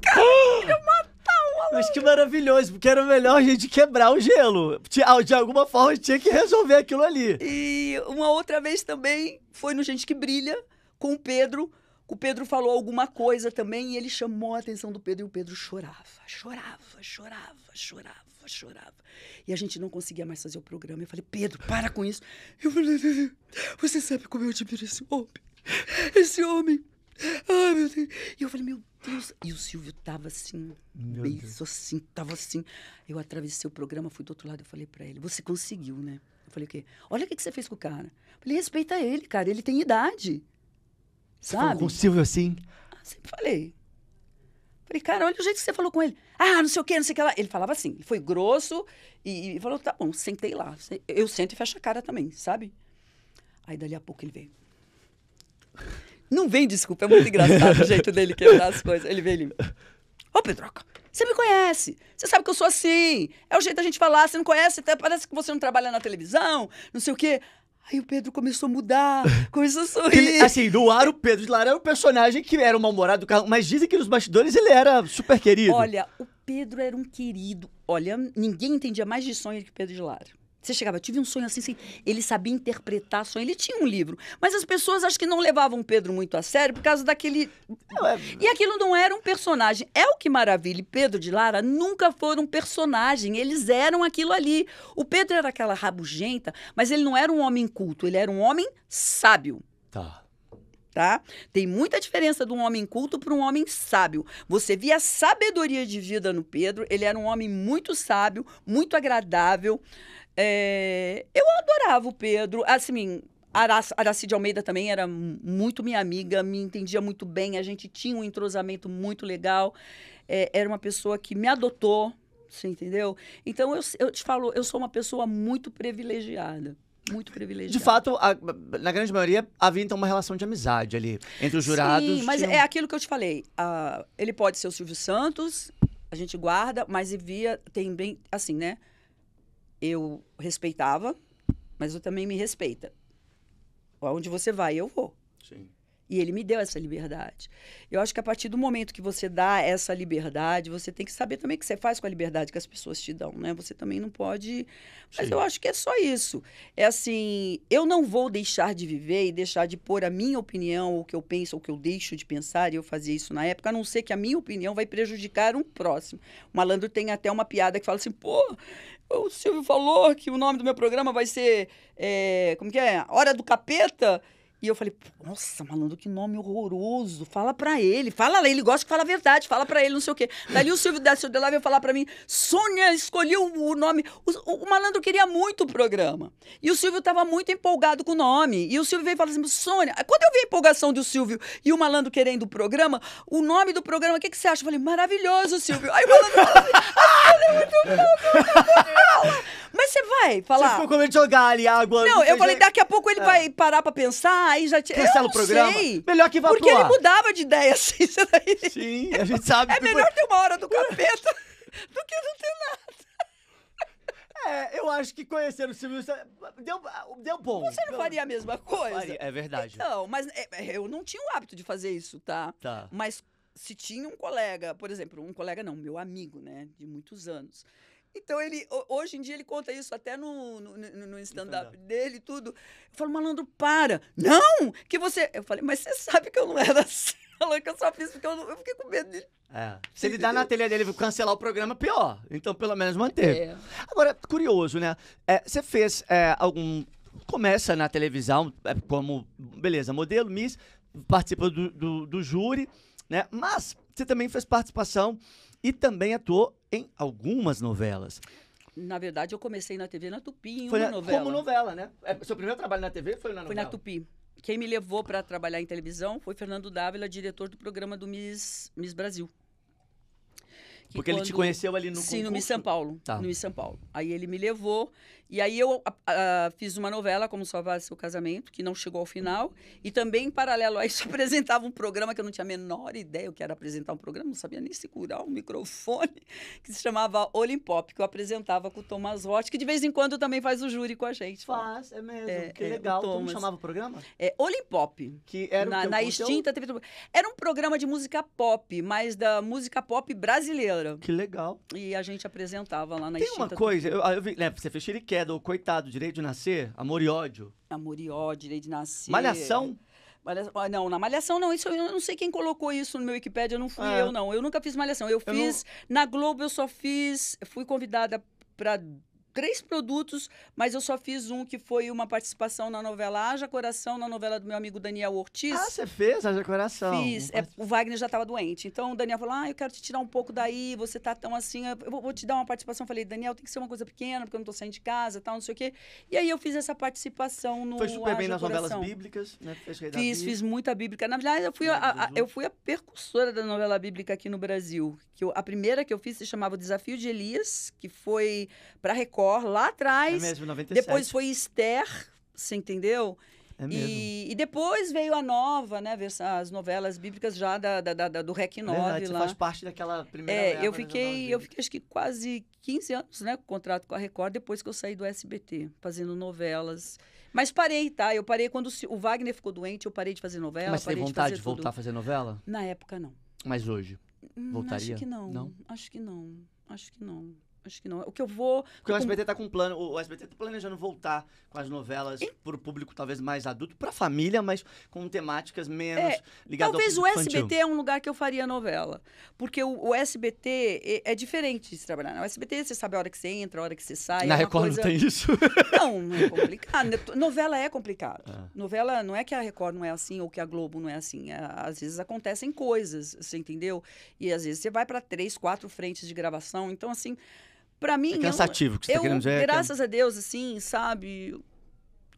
Cara, eu queria matar o maluco. Mas que maravilhoso, porque era melhor a gente quebrar o gelo. De alguma forma, tinha que resolver aquilo ali. E uma outra vez também, foi no Gente que Brilha, com o Pedro. O Pedro falou alguma coisa também e ele chamou a atenção do Pedro e o Pedro chorava. E a gente não conseguia mais fazer o programa. Eu falei, Pedro, para com isso. Eu falei, você sabe como eu admiro esse homem? Esse homem. Ai, meu Deus. E eu falei, meu Deus. E o Silvio tava assim, assim, tava assim. Eu atravessei o programa, fui do outro lado, eu falei pra ele, você conseguiu, né? Eu falei, o quê? Olha o que você fez com o cara. Eu falei, respeita ele, cara, ele tem idade. Você falou com o Silvio assim? Sempre falei. Falei, cara, olha o jeito que você falou com ele. Ah, não sei o que, não sei o que lá. Ele falava assim, ele foi grosso e falou, tá bom, sentei lá. Eu sento e fecho a cara também, sabe? Aí, dali a pouco, ele veio. Não vem, desculpa, é muito engraçado o jeito dele quebrar as coisas. Ele veio ali. Ô, Pedroca, você me conhece. Você sabe que eu sou assim. É o jeito da gente falar, você não conhece, até parece que você não trabalha na televisão, não sei o quê. Aí o Pedro começou a mudar, começou a sorrir. Assim, no ar o Pedro de Lara era um personagem que era um mal-humorado do carro, mas dizem que nos bastidores ele era super querido. Olha, o Pedro era um querido. Olha, ninguém entendia mais de sonho que o Pedro de Lara. Você chegava, eu tive um sonho assim, ele sabia interpretar sonho, ele tinha um livro. Mas as pessoas acho que não levavam o Pedro muito a sério por causa daquele... E aquilo não era um personagem. É o que maravilha. Pedro de Lara nunca foram um personagem, eles eram aquilo ali. O Pedro era aquela rabugenta, mas ele não era um homem culto, ele era um homem sábio. Tá? Tem muita diferença de um homem culto para um homem sábio. Você via a sabedoria de vida no Pedro, ele era um homem muito sábio, muito agradável. Eu adorava o Pedro. Assim, Aracide Almeida também era muito minha amiga, me entendia muito bem, a gente tinha um entrosamento muito legal. Era uma pessoa que me adotou, você entendeu? Então, eu te falo, eu sou uma pessoa muito privilegiada. Muito privilegiada. De fato, na grande maioria, havia então uma relação de amizade ali entre os jurados. Sim, mas é aquilo que eu te falei. Ele pode ser o Silvio Santos, a gente guarda, mas tem bem, assim, né? Eu respeitava, mas eu também me respeita. Onde você vai, eu vou. Sim. E ele me deu essa liberdade. Eu acho que a partir do momento que você dá essa liberdade, você tem que saber também o que você faz com a liberdade que as pessoas te dão, né? Você também não pode... Mas eu acho que é só isso. É assim, eu não vou deixar de viver e deixar de pôr a minha opinião, o que eu penso, o que eu deixo de pensar, e eu fazia isso na época, a não ser que a minha opinião vai prejudicar um próximo. O Malandro tem até uma piada que fala assim, pô, o Silvio falou que o nome do meu programa vai ser, como que é? Hora do Capeta... E eu falei, nossa, malandro, que nome horroroso. Fala pra ele, fala lá, ele gosta que fala a verdade, fala pra ele, não sei o quê. Dali o Silvio desceu de lá e veio falar pra mim, Sônia escolheu o nome. O malandro queria muito o programa. E o Silvio tava muito empolgado com o nome. E o Silvio veio e falou assim, Sônia, quando eu vi a empolgação do Silvio e o malandro querendo o programa, o nome do programa, o que você acha? Eu falei, maravilhoso, Silvio. Aí o malandro falou assim, é muito bom. Mas você vai falar... Você ficou com medo de jogar ali água. Não, eu falei, daqui a pouco ele vai parar pra pensar, aí já tinha... Cancela o programa. Sei, melhor que vá porque pro ele ar. mudava de ideia, assim, isso daí. Sim, a gente sabe. É melhor ter uma hora do capeta do que não ter nada. Eu acho que conhecer o Silvio Santos deu bom. Você não faria a mesma coisa? É verdade. Não, mas eu não tinha o hábito de fazer isso, tá? Tá. Mas se tinha um colega, por exemplo, um colega não, meu amigo, né, de muitos anos. Então, hoje em dia, ele conta isso até no stand-up dele e tudo. Eu falo, malandro, para. Não, que você... Eu falei, mas você sabe que eu não era assim. Falando que eu só fiz porque eu fiquei com medo dele. Se ele dá na telha dele e cancelar o programa, pior. Então, pelo menos, manteve. Agora, curioso, né? Você fez algum... Começa na televisão como, beleza, modelo, Miss, participa do júri, né? Mas você também fez participação e também atuou em algumas novelas. Na verdade, eu comecei na TV na Tupi, em foi uma novela. Como novela, né? Seu primeiro trabalho na TV foi na novela? Foi na Tupi. Quem me levou para trabalhar em televisão foi Fernando Dávila, diretor do programa do Miss Brasil. Porque ele te conheceu ali no concurso? Sim, no Miss São Paulo. Tá. No Miss São Paulo. Aí ele me levou, e aí eu fiz uma novela, Como Salvar Seu Casamento, que não chegou ao final, e também, em paralelo a isso, apresentava um programa que eu não tinha a menor ideia o que era apresentar um programa, não sabia nem segurar um microfone, que se chamava Olimpop, que eu apresentava com o Thomas Roth, que de vez em quando também faz o júri com a gente. Faz, é mesmo, que legal. Como chamava o programa? Olimpop. Que era na extinta TV. Era um programa de música pop, mas da música pop brasileira. Que legal. E a gente apresentava lá na extinta. Tem uma coisa, eu vi, né, você fez Chiriqueda, o Coitado, Direito de Nascer, Amor e Ódio. Amor e Ódio, Direito de Nascer. Malhação? Não, na Malhação não. Isso, eu não sei quem colocou isso no meu Wikipédia, não fui eu, não. Eu nunca fiz Malhação. Eu fiz, na Globo eu só fui convidada para 3 produtos, mas eu só fiz um que foi uma participação na novela Haja Coração, na novela do meu amigo Daniel Ortiz. Você fez Haja Coração? Fiz. O Wagner já estava doente. Então o Daniel falou, eu quero te tirar um pouco daí, você tá tão assim, eu vou te dar uma participação. Eu falei, Daniel, tem que ser uma coisa pequena, porque eu não tô saindo de casa, tal, não sei o quê. E aí eu fiz essa participação no Foi super bem nas Coração. novelas bíblicas, né? Fiz muita bíblica. Na verdade, eu fui a percussora da novela bíblica aqui no Brasil. A primeira que eu fiz se chamava O Desafio de Elias, que foi para Record, lá atrás. É mesmo, 97. Depois foi Esther, você entendeu? É mesmo. E depois veio a nova, né? As novelas bíblicas já do REC 9 lá. Você faz parte daquela primeira eu fiquei acho que quase 15 anos, né? Com contrato com a Record, depois que eu saí do SBT, fazendo novelas. Mas parei, tá? Eu parei quando o Wagner ficou doente, eu parei de fazer novela. Mas você tem vontade de voltar a fazer novela? Na época, não. Mas hoje? Voltaria? Acho que não. Não? Acho que não. Acho que não. Acho que não. O que eu vou... Porque o SBT tá com um plano... O SBT tá planejando voltar com as novelas pro público talvez mais adulto, pra família, mas com temáticas menos ligadas ao público Talvez o infantil. SBT é um lugar que eu faria novela. Porque o SBT é diferente de se trabalhar. No SBT você sabe a hora que você entra, a hora que você sai. Na Record não tem isso? Não é complicado. Novela é complicado. Novela não é que a Record não é assim ou que a Globo não é assim. Às vezes acontecem coisas, você entendeu? E às vezes você vai para 3, 4 frentes de gravação. Então, assim... Pra mim, é cansativo, que você tá querendo dizer. Graças a Deus, assim, sabe?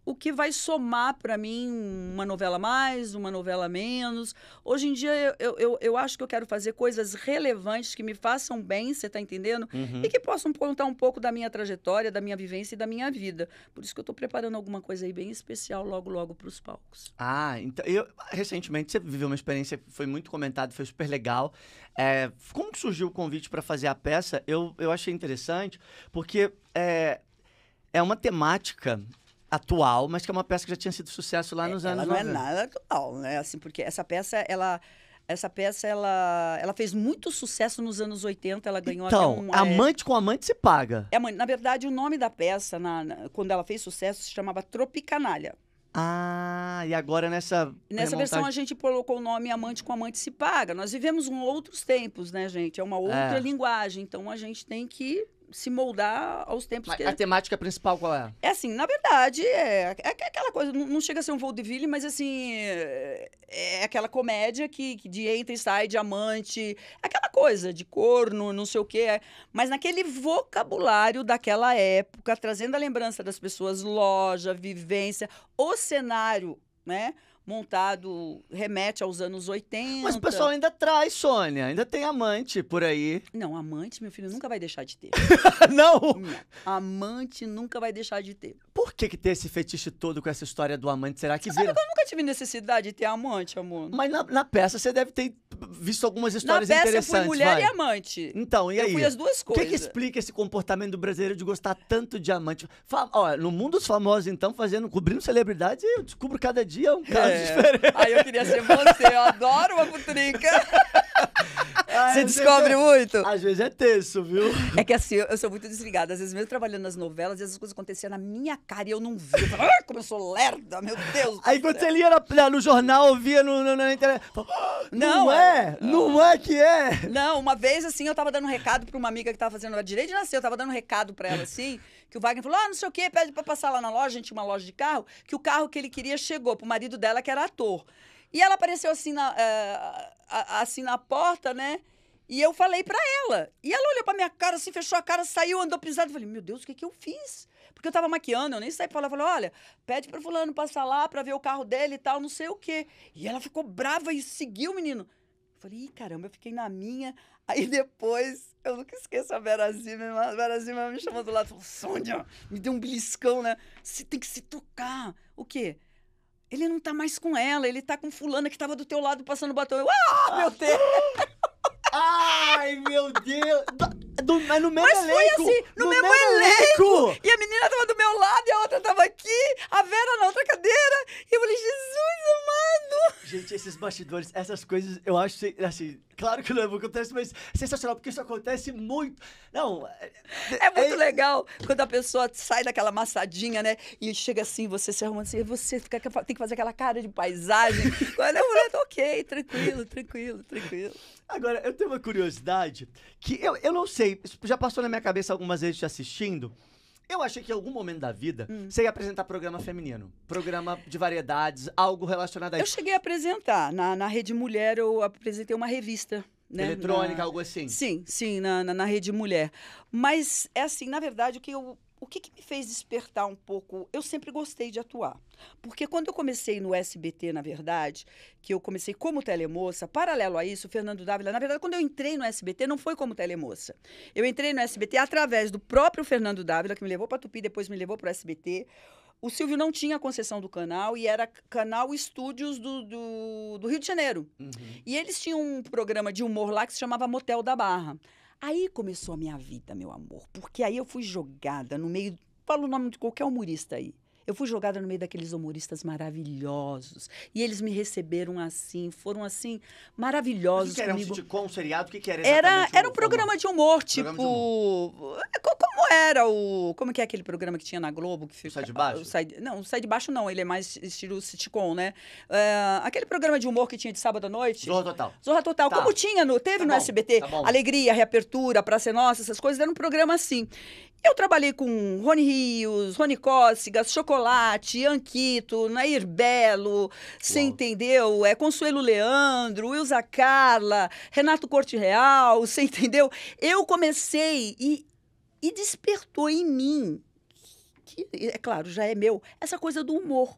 O que vai somar pra mim uma novela a mais, uma novela a menos. Hoje em dia, eu acho que eu quero fazer coisas relevantes que me façam bem, você tá entendendo? Uhum. E que possam contar um pouco da minha trajetória, da minha vivência e da minha vida. Por isso que eu tô preparando alguma coisa aí bem especial logo, logo pros palcos. Então, recentemente, você viveu uma experiência que foi muito comentada, foi super legal. Como que surgiu o convite para fazer a peça? Eu achei interessante, porque é uma temática atual, mas que é uma peça que já tinha sido sucesso lá nos anos 90. Ela não é nada atual, né? Assim, porque essa peça, ela fez muito sucesso nos anos 80, ela ganhou então, até Amante com Amante se paga. Na verdade, o nome da peça, quando ela fez sucesso, se chamava Tropicanalha. E agora nessa versão a gente colocou o nome Amante com Amante se paga. Nós vivemos outros tempos, né, gente? É uma outra linguagem, então a gente tem que se moldar aos tempos Mas que... a temática principal qual é? É assim, na verdade, é aquela coisa, não chega a ser um vaudeville, mas assim, é aquela comédia que de entra e sai de amante, aquela coisa de corno, não sei o quê, mas naquele vocabulário daquela época, trazendo a lembrança das pessoas, loja, vivência, o cenário, né? Montado, remete aos anos 80. Mas o pessoal ainda traz, Sônia. Ainda tem amante por aí. Não, amante, meu filho, nunca vai deixar de ter. Não! Não, amante nunca vai deixar de ter. Por que tem esse fetiche todo com essa história do amante? Será que Sabe vira? que eu nunca tive necessidade de ter amante, amor. Mas na peça você deve ter visto algumas Na histórias peça eu interessantes, fui mulher vai. e amante. Então, e aí? Eu fui as duas O que coisas. que explica esse comportamento do brasileiro de gostar tanto de amante? Olha, no mundo dos famosos, então, cobrindo celebridade, eu descubro cada dia um caso diferente. Aí eu queria ser você, eu adoro uma putrinca. Você descobre muito? Às vezes é tenso, viu? É que assim, eu sou muito desligada. Às vezes, mesmo trabalhando nas novelas, às vezes as coisas aconteciam na minha cara e eu não vi. Eu falava, como eu sou lerda, meu Deus. Aí quando você lia no jornal, ouvia na internet. Não é? Não é que é? Não, uma vez, assim, eu tava dando um recado pra uma amiga que tava fazendo direito de nascer, eu tava dando um recado pra ela, assim, que o Wagner falou, não sei o quê, pede pra passar lá na loja, a gente tinha uma loja de carro, que o carro que ele queria chegou pro marido dela, que era ator. E ela apareceu assim na porta, né? E eu falei pra ela. E ela olhou pra minha cara, assim, fechou a cara, saiu, andou pisado. Eu falei, meu Deus, o que que eu fiz? Porque eu tava maquiando, eu nem saí pra lá. Eu falei, olha, pede pro fulano passar lá pra ver o carro dele e tal, não sei o quê. E ela ficou brava e seguiu o menino. Eu falei, ih, caramba, eu fiquei na minha. Aí depois, eu nunca esqueço a Vera Zimmermann. A Vera Zimmermann me chamou do lado e falou, Sônia, me deu um beliscão, né? Você tem que se tocar. O quê? Ele não tá mais com ela, ele tá com fulana que tava do teu lado passando batom. Eu, meu Deus! Ai, meu Deus! Mas no mesmo Mas elenco! foi assim, no mesmo elenco! E a menina tava do meu lado e a outra tava aqui, a Vera na outra cadeira. E eu falei, Jesus amado! Gente, esses bastidores, essas coisas, eu acho, assim, claro que não é o que acontece, mas sensacional, porque isso acontece muito. Não, É muito legal quando a pessoa sai daquela amassadinha, né? E chega assim, você se arruma assim, e você tem que fazer aquela cara de paisagem. Quando eu falei, ok, tranquilo, tranquilo, tranquilo. Agora, eu tenho uma curiosidade que eu não sei, isso já passou na minha cabeça algumas vezes te assistindo. Eu achei que em algum momento da vida você ia apresentar programa feminino, programa de variedades, algo relacionado a Eu isso. cheguei a apresentar. Na Rede Mulher, eu apresentei uma revista. Né? Eletrônica, algo assim. Sim, na Rede Mulher. Mas, é assim, na verdade, o que me fez despertar um pouco? Eu sempre gostei de atuar. Porque quando eu comecei no SBT, na verdade, que eu comecei como telemoça, paralelo a isso, o Fernando Dávila, na verdade, quando eu entrei no SBT, não foi como telemoça. Eu entrei no SBT através do próprio Fernando Dávila, que me levou para Tupi, depois me levou para o SBT. O Silvio não tinha a concessão do canal e era canal Estúdios do Rio de Janeiro. Uhum. E eles tinham um programa de humor lá que se chamava Motel da Barra. Aí começou a minha vida, meu amor, porque aí eu fui jogada no meio... Fala o nome de qualquer humorista aí. Eu fui jogada no meio daqueles humoristas maravilhosos. E eles me receberam assim, foram assim, maravilhosos O que era comigo. um sitcom, um seriado? O que era exatamente? Era um programa de humor, tipo... Programa de humor. Como era o... Como que é aquele programa que tinha na Globo? Que fica, Sai de Baixo? Não, o Sai de Baixo não, ele é mais estilo sitcom, né? Aquele programa de humor que tinha de sábado à noite. Zorra Total. Zorra Total. Tá. Como teve Tá no bom, SBT, tá bom. Alegria, Reapertura, Praça é Nossa, essas coisas, era um programa assim. Eu trabalhei com Rony Rios, Rony Cócegas, Chocolate, Anquito, Nair Belo, você entendeu? Consuelo Leandro, Wilza Carla, Renato Corte Real, você entendeu? Eu comecei e despertou em mim, que é claro, já é meu, essa coisa do humor.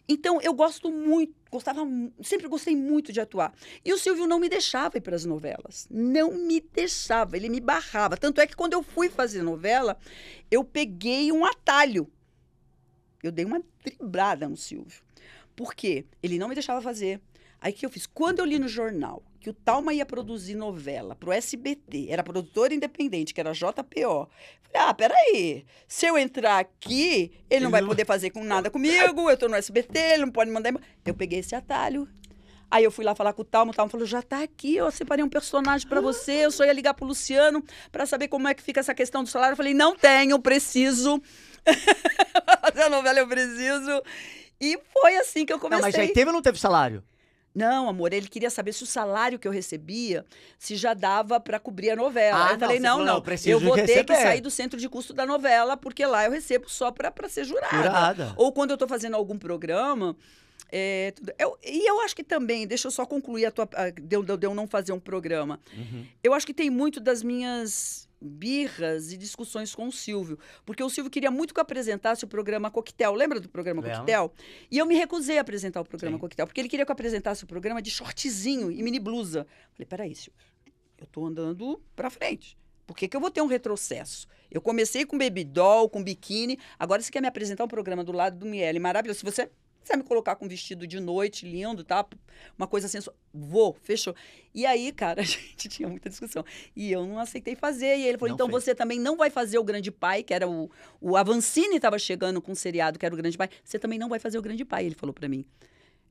Então, eu gosto muito, sempre gostei muito de atuar. E o Silvio não me deixava ir para as novelas. Não me deixava, ele me barrava. Tanto é que quando eu fui fazer novela, eu peguei um atalho. Eu dei uma driblada no Silvio. Por quê? Ele não me deixava fazer. Aí o que eu fiz? Quando eu li no jornal que o Talma ia produzir novela pro SBT, era produtora independente, que era JPO. Falei, peraí, se eu entrar aqui, ele não vai poder fazer nada comigo, eu tô no SBT, ele não pode mandar... Eu peguei esse atalho. Aí eu fui lá falar com o Talma falou, já tá aqui, eu separei um personagem pra você, eu só ia ligar pro Luciano pra saber como é que fica essa questão do salário. Eu falei, não tenho, preciso. Fazer a novela eu preciso. E foi assim que eu comecei. Não, mas já teve ou não teve salário? Não, amor, ele queria saber se o salário que eu recebia, se já dava para cobrir a novela. Ah, Aí eu falei, você não, falou, não, não, preciso eu vou ter que receber. sair do centro de custo da novela, porque lá eu recebo só para ser jurada. Ou quando eu tô fazendo algum programa... e eu acho que também, deixa eu só concluir de eu não fazer um programa. Eu acho que tem muito das minhas birras e discussões com o Silvio, porque o Silvio queria muito que eu apresentasse o programa Coquetel. Lembra do programa Coquetel? E eu me recusei a apresentar o programa Coquetel, porque ele queria que eu apresentasse o programa de shortzinho e mini blusa. Falei, peraí, Silvio, eu tô andando pra frente. Por que eu vou ter um retrocesso? Eu comecei com baby doll, com biquíni, agora você quer me apresentar um programa do lado do Miele, maravilhoso. Se você me colocar com um vestido de noite lindo, tá? Uma coisa sensual. Fechou. E aí, cara, a gente tinha muita discussão. E eu não aceitei fazer. E ele falou, então você também não vai fazer o Grande Pai, que era o Avancini estava chegando com um seriado, que era o Grande Pai. Você também não vai fazer o Grande Pai, ele falou pra mim.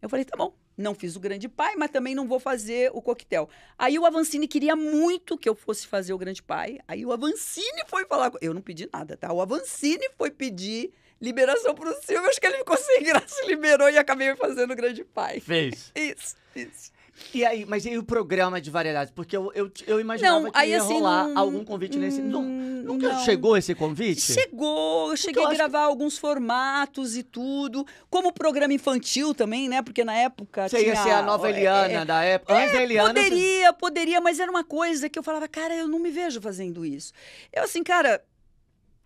Eu falei, tá bom. Não fiz o Grande Pai, mas também não vou fazer o Coquetel. Aí o Avancini queria muito que eu fosse fazer o Grande Pai. Aí o Avancini foi falar... Eu não pedi nada, tá? O Avancini foi pedir... liberação pro Silvio, acho que ele ficou sem graça, liberou e acabei fazendo o Grande Pai. Fez. Isso. E aí, mas e o programa de variedades? Porque eu imaginava que ia rolar algum convite nesse... Nunca chegou esse convite? Chegou, eu cheguei a gravar alguns formatos e tudo. Como programa infantil também, né? Porque na época Você ia ser a nova Eliana da época. Antes da Eliana... Poderia, mas era uma coisa que eu falava, cara, eu não me vejo fazendo isso. Eu assim, cara...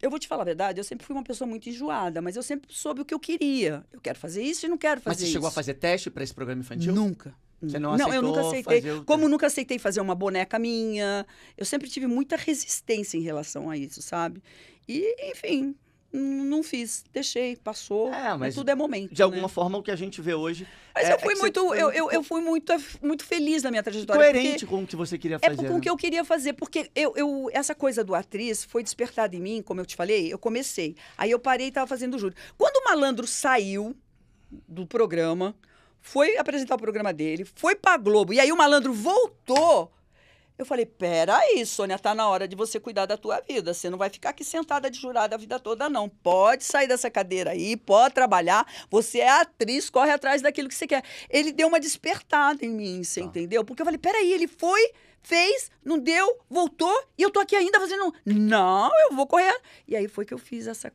Eu vou te falar a verdade, eu sempre fui uma pessoa muito enjoada, mas eu sempre soube o que eu queria. Eu quero fazer isso e não quero fazer isso. Mas você chegou a fazer teste para esse programa infantil? Nunca. Você não aceitou? Não, eu nunca aceitei. Como nunca aceitei fazer uma boneca minha, eu sempre tive muita resistência em relação a isso, sabe? E, enfim, não fiz. Deixei, passou. Mas tudo é momento. De alguma forma, o que a gente vê hoje... Mas eu fui muito feliz na minha trajetória. Coerente com o que você queria fazer. Com o que eu queria fazer. Porque essa coisa do atriz foi despertada em mim, como eu te falei, eu comecei. Aí eu parei e estava fazendo júri. Quando o Malandro saiu do programa, foi apresentar o programa dele, foi pra Globo, e aí o Malandro voltou... Eu falei, peraí, Sônia, tá na hora de você cuidar da tua vida. Você não vai ficar aqui sentada de jurada a vida toda, não. Pode sair dessa cadeira aí, pode trabalhar. Você é atriz, corre atrás daquilo que você quer. Ele deu uma despertada em mim, você entendeu? Porque eu falei, peraí, ele foi, fez, não deu, voltou, e eu tô aqui ainda fazendo... Não, eu vou correr. E aí foi que eu fiz essa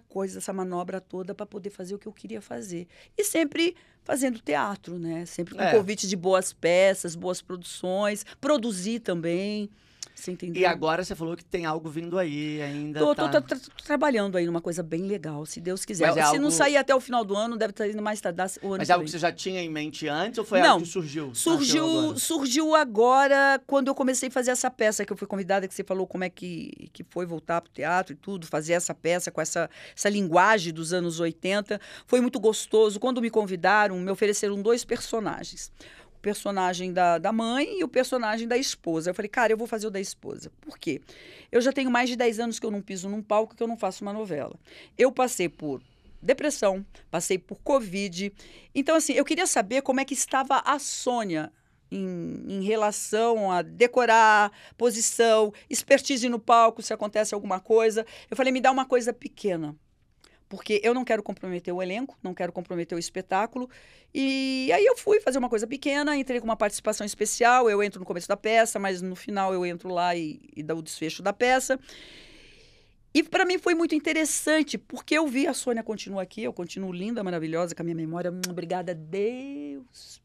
coisa, essa manobra toda para poder fazer o que eu queria fazer. E sempre fazendo teatro, né? Sempre com convite de boas peças, boas produções, produzir também. Você entendeu? E agora você falou que tem algo vindo aí ainda. Tô trabalhando aí numa coisa bem legal, se Deus quiser. Se não sair até o final do ano, deve estar indo mais tardar o ano. Mas é algo que você já tinha em mente antes ou foi algo que surgiu? Surgiu agora quando eu comecei a fazer essa peça, que eu fui convidada, que você falou como é que foi voltar pro teatro e tudo, fazer essa peça com essa linguagem dos anos 80. Foi muito gostoso. Quando me convidaram, me ofereceram 2 personagens. O personagem da mãe e o personagem da esposa. Eu falei, cara, eu vou fazer o da esposa. Por quê? Eu já tenho mais de 10 anos que eu não piso num palco, que eu não faço uma novela. Eu passei por depressão, passei por Covid. Então, assim, eu queria saber como é que estava a Sônia em relação a decorar, posição, expertise no palco, se acontece alguma coisa. Eu falei, me dá uma coisa pequena. Porque eu não quero comprometer o elenco, não quero comprometer o espetáculo. E aí eu fui fazer uma coisa pequena, entrei com uma participação especial, eu entro no começo da peça, mas no final eu entro lá e dou o desfecho da peça. E para mim foi muito interessante, porque eu vi a Sônia continua aqui, eu continuo linda, maravilhosa, com a minha memória. Obrigada a Deus.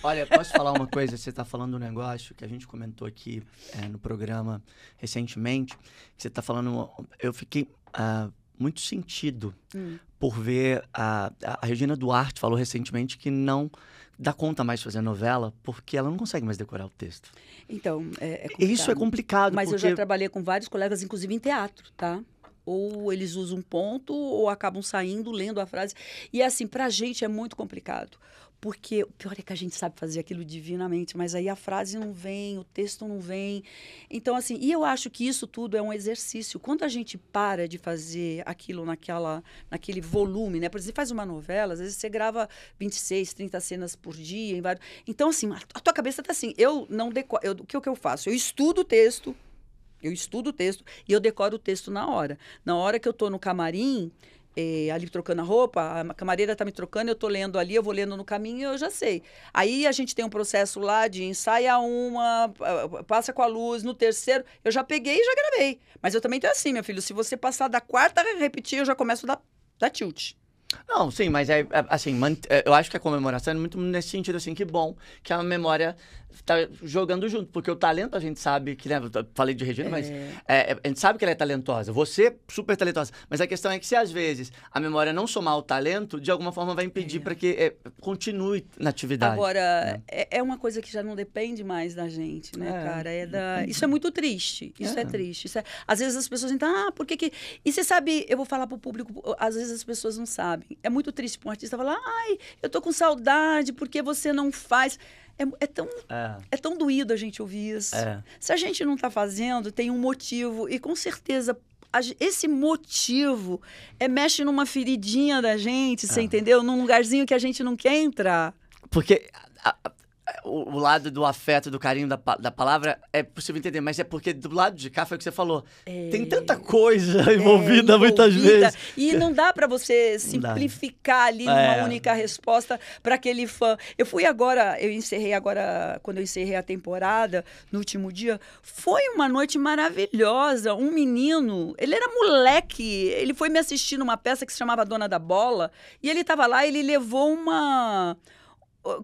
Olha, posso falar uma coisa? Você está falando um negócio que a gente comentou aqui no programa recentemente. Você está falando... Eu fiquei... muito sentido por ver a Regina Duarte falou recentemente que não dá conta mais de fazer novela porque ela não consegue mais decorar o texto. Então, é complicado. Isso é complicado. Mas porque... eu já trabalhei com vários colegas, inclusive em teatro, tá? Ou eles usam um ponto ou acabam saindo, lendo a frase. E assim, pra gente é muito complicado. Porque o pior é que a gente sabe fazer aquilo divinamente, mas aí a frase não vem, o texto não vem. Então, assim, e eu acho que isso tudo é um exercício. Quando a gente para de fazer aquilo naquele volume, né? Por exemplo, você faz uma novela, às vezes você grava 26, 30 cenas por dia. Em vários... Então, assim, a tua cabeça tá assim, eu não decoro... O que eu faço? Eu estudo o texto e eu decoro o texto na hora. Na hora que eu tô no camarim... ali trocando a roupa, a camareira tá me trocando, eu tô lendo ali, eu vou lendo no caminho, eu já sei. Aí a gente tem um processo lá de ensaia uma, passa com a luz, no terceiro, eu já peguei e já gravei. Mas eu também tô assim, meu filho, se você passar da quarta a repetir, eu já começo da tilt. Não, sim, mas assim, eu acho que a comemoração é muito nesse sentido, assim, que bom que a memória tá jogando junto, porque o talento a gente sabe que, né, eu falei de Regina, mas a gente sabe que ela é talentosa, você super talentosa, mas a questão é que se às vezes a memória não somar o talento, de alguma forma vai impedir para que continue na atividade. Agora, é uma coisa que já não depende mais da gente, né, cara? Isso é muito triste, isso é triste. Às vezes as pessoas entram, por que que... E você sabe, eu vou falar pro público, às vezes as pessoas não sabem. É muito triste para um artista falar, ai, eu tô com saudade, porque você não faz... É tão doído a gente ouvir isso. Se a gente não tá fazendo, tem um motivo. E com certeza, esse motivo mexe numa feridinha da gente, você entendeu? Num lugarzinho que a gente não quer entrar. Porque o lado do afeto, do carinho da palavra é possível entender, mas é porque do lado de cá foi o que você falou. Tem tanta coisa envolvida muitas vezes. E não dá para você simplificar ali numa única resposta para aquele fã. Quando eu encerrei a temporada, no último dia, foi uma noite maravilhosa. Um menino, ele era moleque, ele foi me assistir numa peça que se chamava Dona da Bola, e ele estava lá, ele levou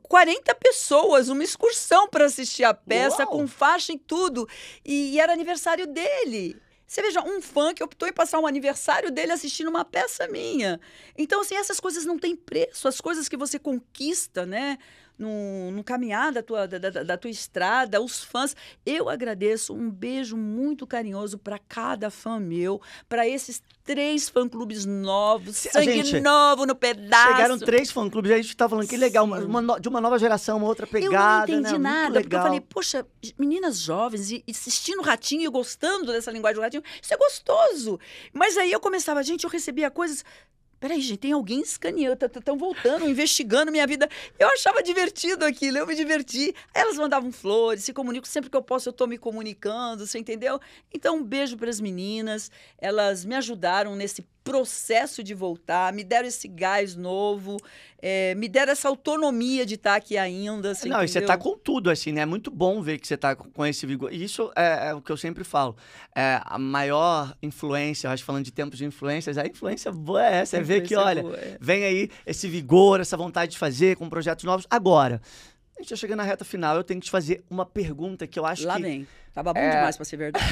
40 pessoas, uma excursão para assistir a peça. Uau! Com faixa e tudo. E era aniversário dele. Você veja, um fã que optou em passar um aniversário dele assistindo uma peça minha. Então, assim, essas coisas não têm preço. As coisas que você conquista, né? No caminhar da tua estrada, os fãs. Eu agradeço, um beijo muito carinhoso para cada fã meu, para esses 3 fã-clubes novos, sangue novo no pedaço. Chegaram 3 fã-clubes, a gente tá falando que legal, de uma nova geração, uma outra pegada. Eu não entendi nada, porque eu falei, poxa, meninas jovens e assistindo o Ratinho e gostando dessa linguagem do Ratinho, isso é gostoso. Mas aí eu começava, eu recebia coisas... Peraí, gente, tem alguém escaneando, estão voltando, investigando minha vida. Eu achava divertido aquilo, eu me diverti. Aí elas mandavam flores, se comunicam, sempre que eu posso eu estou me comunicando, você entendeu? Então, um beijo para as meninas, elas me ajudaram nesse processo de voltar, me deram esse gás novo, me deram essa autonomia de estar aqui ainda. Você não, entendeu? E você tá com tudo, assim, né? É muito bom ver que você tá com esse vigor. E isso é o que eu sempre falo. A maior influência, eu acho, falando de tempos de influências, a influência boa é essa. É ver que, olha, vem aí esse vigor, essa vontade de fazer com projetos novos. Agora, a gente tá chegando na reta final, eu tenho que te fazer uma pergunta que eu acho Lá vem. Tava bom demais para ser verdade.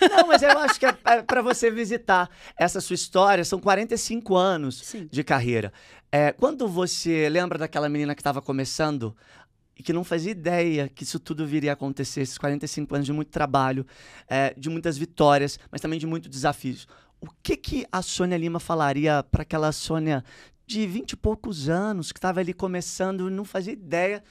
Não, mas eu acho que é para você visitar essa sua história. São 45 anos de carreira. Quando você lembra daquela menina que estava começando e que não fazia ideia que isso tudo viria a acontecer, esses 45 anos de muito trabalho, de muitas vitórias, mas também de muitos desafios, o que a Sônia Lima falaria para aquela Sônia de 20 e poucos anos, que estava ali começando e não fazia ideia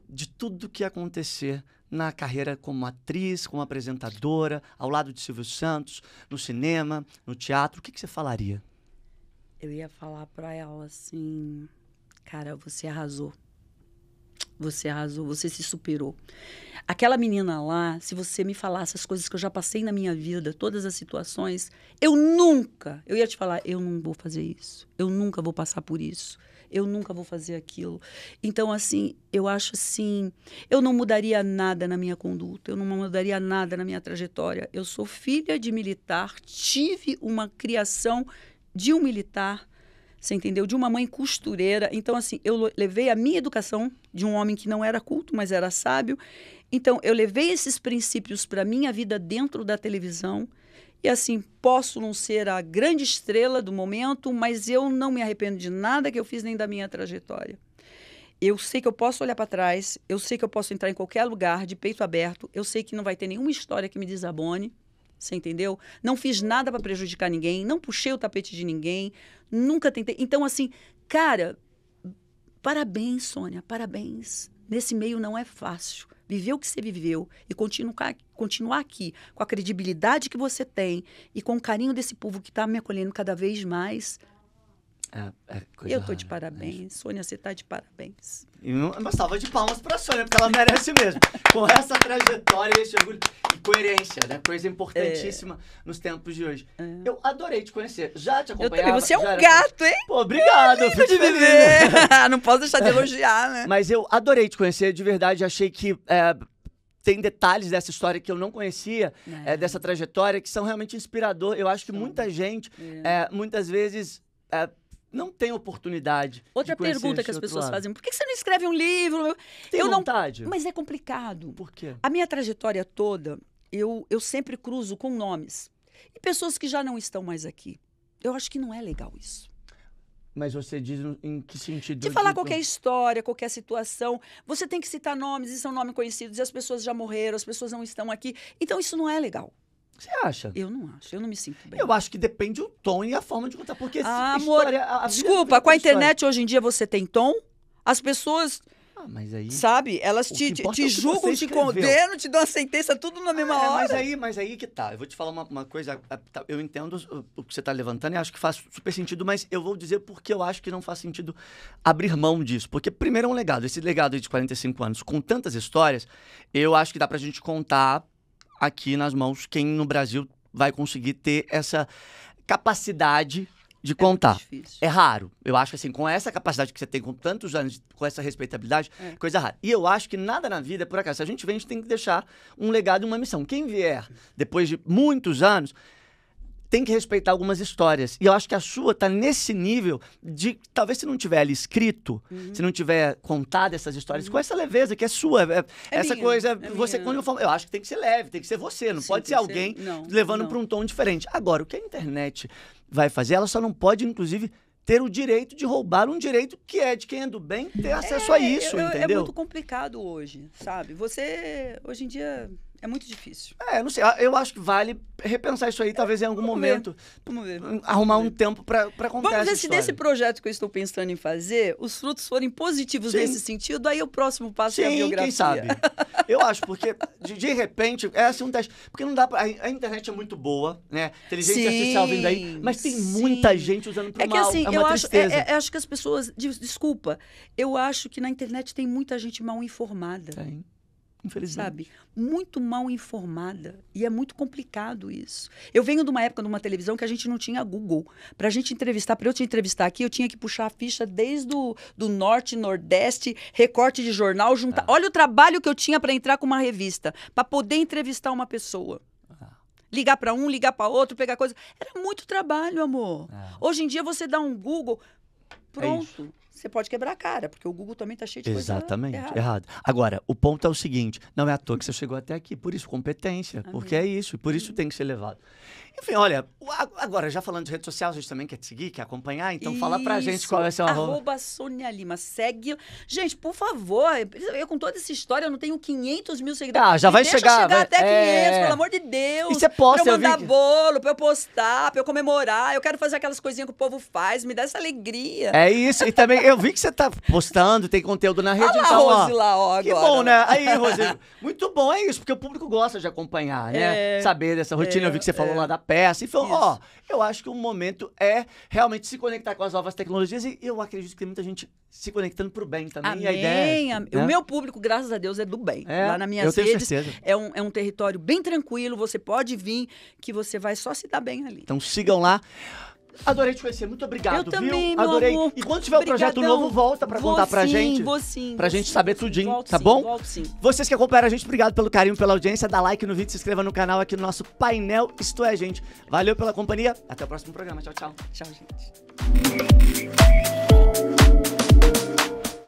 de tudo que ia acontecer na carreira como atriz, como apresentadora, ao lado de Silvio Santos, no cinema, no teatro? O que você falaria? Eu ia falar para ela assim, cara, você arrasou. Você arrasou, você se superou. Aquela menina lá, se você me falasse as coisas que eu já passei na minha vida, todas as situações, eu ia te falar, eu não vou fazer isso, eu nunca vou passar por isso. Eu nunca vou fazer aquilo. Então, assim, eu acho assim, eu não mudaria nada na minha conduta, eu não mudaria nada na minha trajetória. Eu sou filha de militar, tive uma criação de um militar, você entendeu? De uma mãe costureira. Então, assim, eu levei a minha educação de um homem que não era culto, mas era sábio. Então, eu levei esses princípios para a minha vida dentro da televisão. E assim, posso não ser a grande estrela do momento, mas eu não me arrependo de nada que eu fiz, nem da minha trajetória. Eu sei que eu posso olhar para trás, eu sei que eu posso entrar em qualquer lugar de peito aberto, eu sei que não vai ter nenhuma história que me desabone, você entendeu? Não fiz nada para prejudicar ninguém, não puxei o tapete de ninguém, nunca tentei. Então, assim, cara, parabéns, Sônia, parabéns. Nesse meio não é fácil. Viver o que você viveu e continuar aqui com a credibilidade que você tem e com o carinho desse povo que está me acolhendo cada vez mais. Coisa Eu tô de rara, parabéns. né? Sônia, você tá de parabéns. E uma salva de palmas pra Sônia, porque ela merece mesmo. Com essa trajetória, esse orgulho e coerência, né? Coisa importantíssima nos tempos de hoje. Eu adorei te conhecer. Já te Eu acompanhava. também. Você é um já gato, hein? Pô, obrigado. Eu fico De feliz. viver. Não posso deixar de elogiar, né? Mas eu adorei te conhecer, de verdade. Achei que tem detalhes dessa história que eu não conhecia, dessa trajetória, que são realmente inspirador. Eu acho que muita gente, muitas vezes, não tem oportunidade. Outra de conhecer pergunta esse que as outro pessoas lado. fazem: por que você não escreve um livro? Tem eu vontade? não. Mas é complicado. Por quê? A minha trajetória toda, eu sempre cruzo com nomes. E pessoas que já não estão mais aqui. Eu acho que não é legal isso. Mas você diz em que sentido? De falar qualquer história, qualquer situação, você tem que citar nomes, e são nomes conhecidos, e as pessoas já morreram, as pessoas não estão aqui. Então isso não é legal. Você acha? Eu não acho, eu não me sinto bem. Eu acho que depende do tom e a forma de contar. Porque Amor, história... a vida desculpa, é com a história. internet hoje em dia você tem tom, as pessoas, Mas aí... sabe, elas O que importa é o te que julgam, você te escreveu. condenam, te dão a sentença, tudo na mesma hora. Mas aí que tá. Eu vou te falar uma coisa. Eu entendo o que você tá levantando e acho que faz super sentido, mas eu vou dizer porque eu acho que não faz sentido abrir mão disso. Porque, primeiro, é um legado. Esse legado aí de 45 anos, com tantas histórias, eu acho que dá pra gente contar aqui nas mãos quem no Brasil vai conseguir ter essa capacidade de contar. muito difícil. É raro. Eu acho que assim, com essa capacidade que você tem, com tantos anos, com essa respeitabilidade, coisa rara. E eu acho que nada na vida é por acaso. Se a gente vem, a gente tem que deixar um legado e uma missão. Quem vier depois de muitos anos tem que respeitar algumas histórias. E eu acho que a sua tá nesse nível de, talvez se não tiver ali escrito, se não tiver contado essas histórias, com essa leveza que é sua. Essa minha, coisa, é você, minha. quando eu falo, eu acho que tem que ser leve, tem que ser você, não Sim, pode ser tem que ser- alguém não, levando não. para um tom diferente. Agora, o que a internet vai fazer, ela só não pode, inclusive, ter o direito de roubar um direito que é de quem é do bem ter acesso a isso, É entendeu? muito complicado hoje, sabe? Hoje em dia, é muito difícil. Não sei, eu acho que vale repensar isso aí, talvez em algum momento, Vamos ver. arrumar um tempo pra contar Vamos essa ver se história. desse projeto que eu estou pensando em fazer, os frutos forem positivos Sim. nesse sentido, aí o próximo passo é a Sim, biografia. quem sabe? Eu acho, porque de repente, é assim um teste. Porque não dá pra. A internet é muito boa, né? Inteligência artificial vindo aí, mas tem muita sim. gente usando pro É que mal. assim, é uma eu acho, tristeza. acho que as pessoas. Desculpa, eu acho que na internet tem muita gente mal informada. Tem, infelizmente. Sabe? Muito mal informada. E é muito complicado isso. Eu venho de uma época de uma televisão que a gente não tinha Google. Pra gente entrevistar, pra eu te entrevistar aqui, eu tinha que puxar a ficha desde do norte, nordeste, recorte de jornal, juntar. Olha o trabalho que eu tinha pra entrar com uma revista, pra poder entrevistar uma pessoa. Ligar pra um, ligar pra outro, pegar coisa. Era muito trabalho, amor. Hoje em dia você dá um Google, pronto. Você pode quebrar a cara, porque o Google também tá cheio de coisa Exatamente, errada. errado. Agora, o ponto é o seguinte, não é à toa que você chegou até aqui, por isso competência, porque é isso, e por isso tem que ser levado. Enfim, olha, agora já falando de rede social, a gente também quer te seguir, quer acompanhar, então fala pra gente Isso, qual é o seu arroba. Arroba Sônia Lima. Segue. Gente, por favor, eu com toda essa história, eu não tenho 500 mil seguidores. Já vai deixa chegar, chegar vai- até 500, pelo amor de Deus. E você posta, pra eu eu vi mandar que- bolo, pra eu postar, pra eu comemorar. Eu quero fazer aquelas coisinhas que o povo faz, me dá essa alegria. É isso, e também eu vi que você tá postando, tem conteúdo na rede, Olha lá, então, Rose lá, ó, que agora. bom, né? Aí, Rose, muito bom, é isso, porque o público gosta de acompanhar, né? Saber dessa rotina, eu vi que você falou lá da peça, e falou, ó, eu acho que o momento é realmente se conectar com as novas tecnologias, e eu acredito que tem muita gente se conectando pro bem também, Amém. e a ideia é, né? O meu público, graças a Deus, é do bem. É, Lá nas eu minhas tenho redes, certeza. é um território bem tranquilo, você pode vir, que você vai só se dar bem ali. Então sigam lá. Adorei te conhecer, muito obrigado, Eu também, viu? meu Adorei. amor. E quando tiver um projeto Obrigadão. novo, volta pra contar pra gente. Vou sim. Pra gente saber tudinho, Volto tá sim, bom? Volto sim. Vocês que acompanharam a gente, obrigado pelo carinho, pela audiência. Dá like no vídeo, se inscreva no canal aqui no nosso painel Isto é Gente. Valeu pela companhia. Até o próximo programa. Tchau, tchau. Tchau, gente.